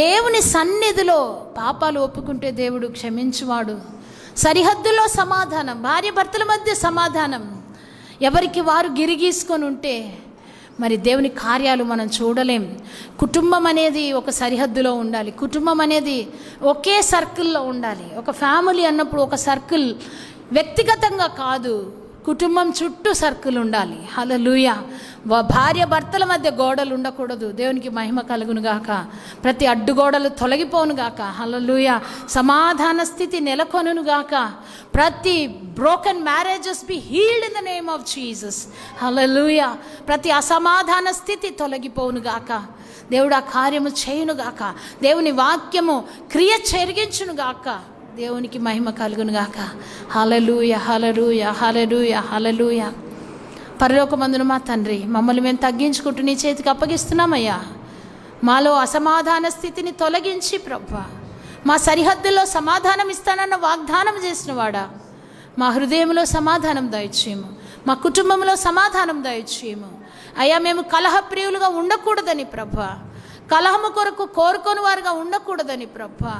దేవుని సన్నిధిలో పాపాలు ఒప్పుకుంటే దేవుడు క్షమించువాడు. సరిహద్దులో సమాధానం, భార్య భర్తల మధ్య సమాధానం. ఎవరికి వారు గిరిగీసుకొని ఉంటే మరి దేవుని కార్యాలు మనం చూడలేం. కుటుంబం అనేది ఒక సరిహద్దులో ఉండాలి. కుటుంబం అనేది ఒకే సర్కిల్లో ఉండాలి. ఒక ఫ్యామిలీ అన్నప్పుడు ఒక సర్కిల్, వ్యక్తిగతంగా కాదు, కుటుంబం చుట్టూ సర్కిల్ ఉండాలి. హల్లెలూయా. భార్య భర్తల మధ్య గోడలు ఉండకూడదు. దేవునికి మహిమ కలుగును గాక. ప్రతి అడ్డుగోడలు తొలగిపోను గాక. హల్లెలూయా. సమాధాన స్థితి నెలకొనును గాక. ప్రతి broken marriages be healed in the name of Jesus. Hallelujah. ప్రతి అసమాధాన స్థితి తొలగిపోను గాక. దేవుడు ఆ కార్యము చేయును గాక. దేవుని వాక్యము క్రియ చెరిగించును గాక. దేవునికి మహిమ కలుగును గాక. హల్లెలూయా, హల్లెలూయా, హల్లెలూయా, హల్లెలూయా. పరలోకమందున మా తండ్రి, మమ్మల్ని మేము తగ్గించుకుంటూ నీ చేతికి అప్పగిస్తున్నామయ్యా. మాలో అసమాధాన స్థితిని తొలగించి ప్రభా, మా సరిహద్దుల్లో సమాధానం ఇస్తానన్న వాగ్దానం చేసిన వాడా, మా హృదయంలో సమాధానం దయచేయము, మా కుటుంబంలో సమాధానం దయచేయము. అయ్యా, మేము కలహప్రియులుగా ఉండకూడదని ప్రభా, కలహము కొరకు కోరుకొని వారుగా ఉండకూడదని ప్రభా,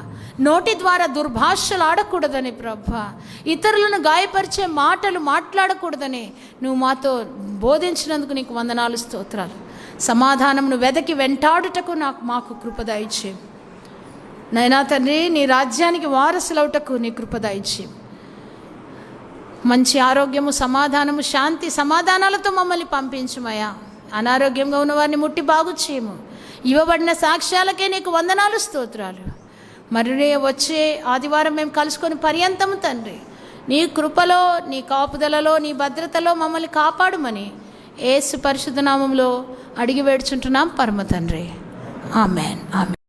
నోటి ద్వారా దుర్భాషలు ఆడకూడదని ప్రభా, ఇతరులను గాయపరిచే మాటలు మాట్లాడకూడదని నువ్వు మాతో బోధించినందుకు నీకు వందనాలు, స్తోత్రాలు. సమాధానమును వెదకి వెంటాడుటకు మాకు కృప దయచేయం నైనా తండ్రి. నీ రాజ్యానికి వారసులవుటకు నీ కృప దయచేయం. మంచి ఆరోగ్యము, సమాధానము, శాంతి సమాధానాలతో మమ్మల్ని పంపించుమయ్యా. అనారోగ్యంగా ఉన్న వారిని ముట్టి బాగు చేయము. ఇవ్వబడిన సాక్ష్యాలకే నీకు వందనాలు, స్తోత్రాలు. మరి వచ్చే ఆదివారం మేము కలుసుకొని పర్యంతము తండ్రి, నీ కృపలో, నీ కాపుదలలో, నీ భద్రతలో మమ్మల్ని కాపాడుమని యేసు పరిశుద్ధ నామములో అడిగి వేడుచుంటున్నాం పరమ తండ్రి. Amen, amen.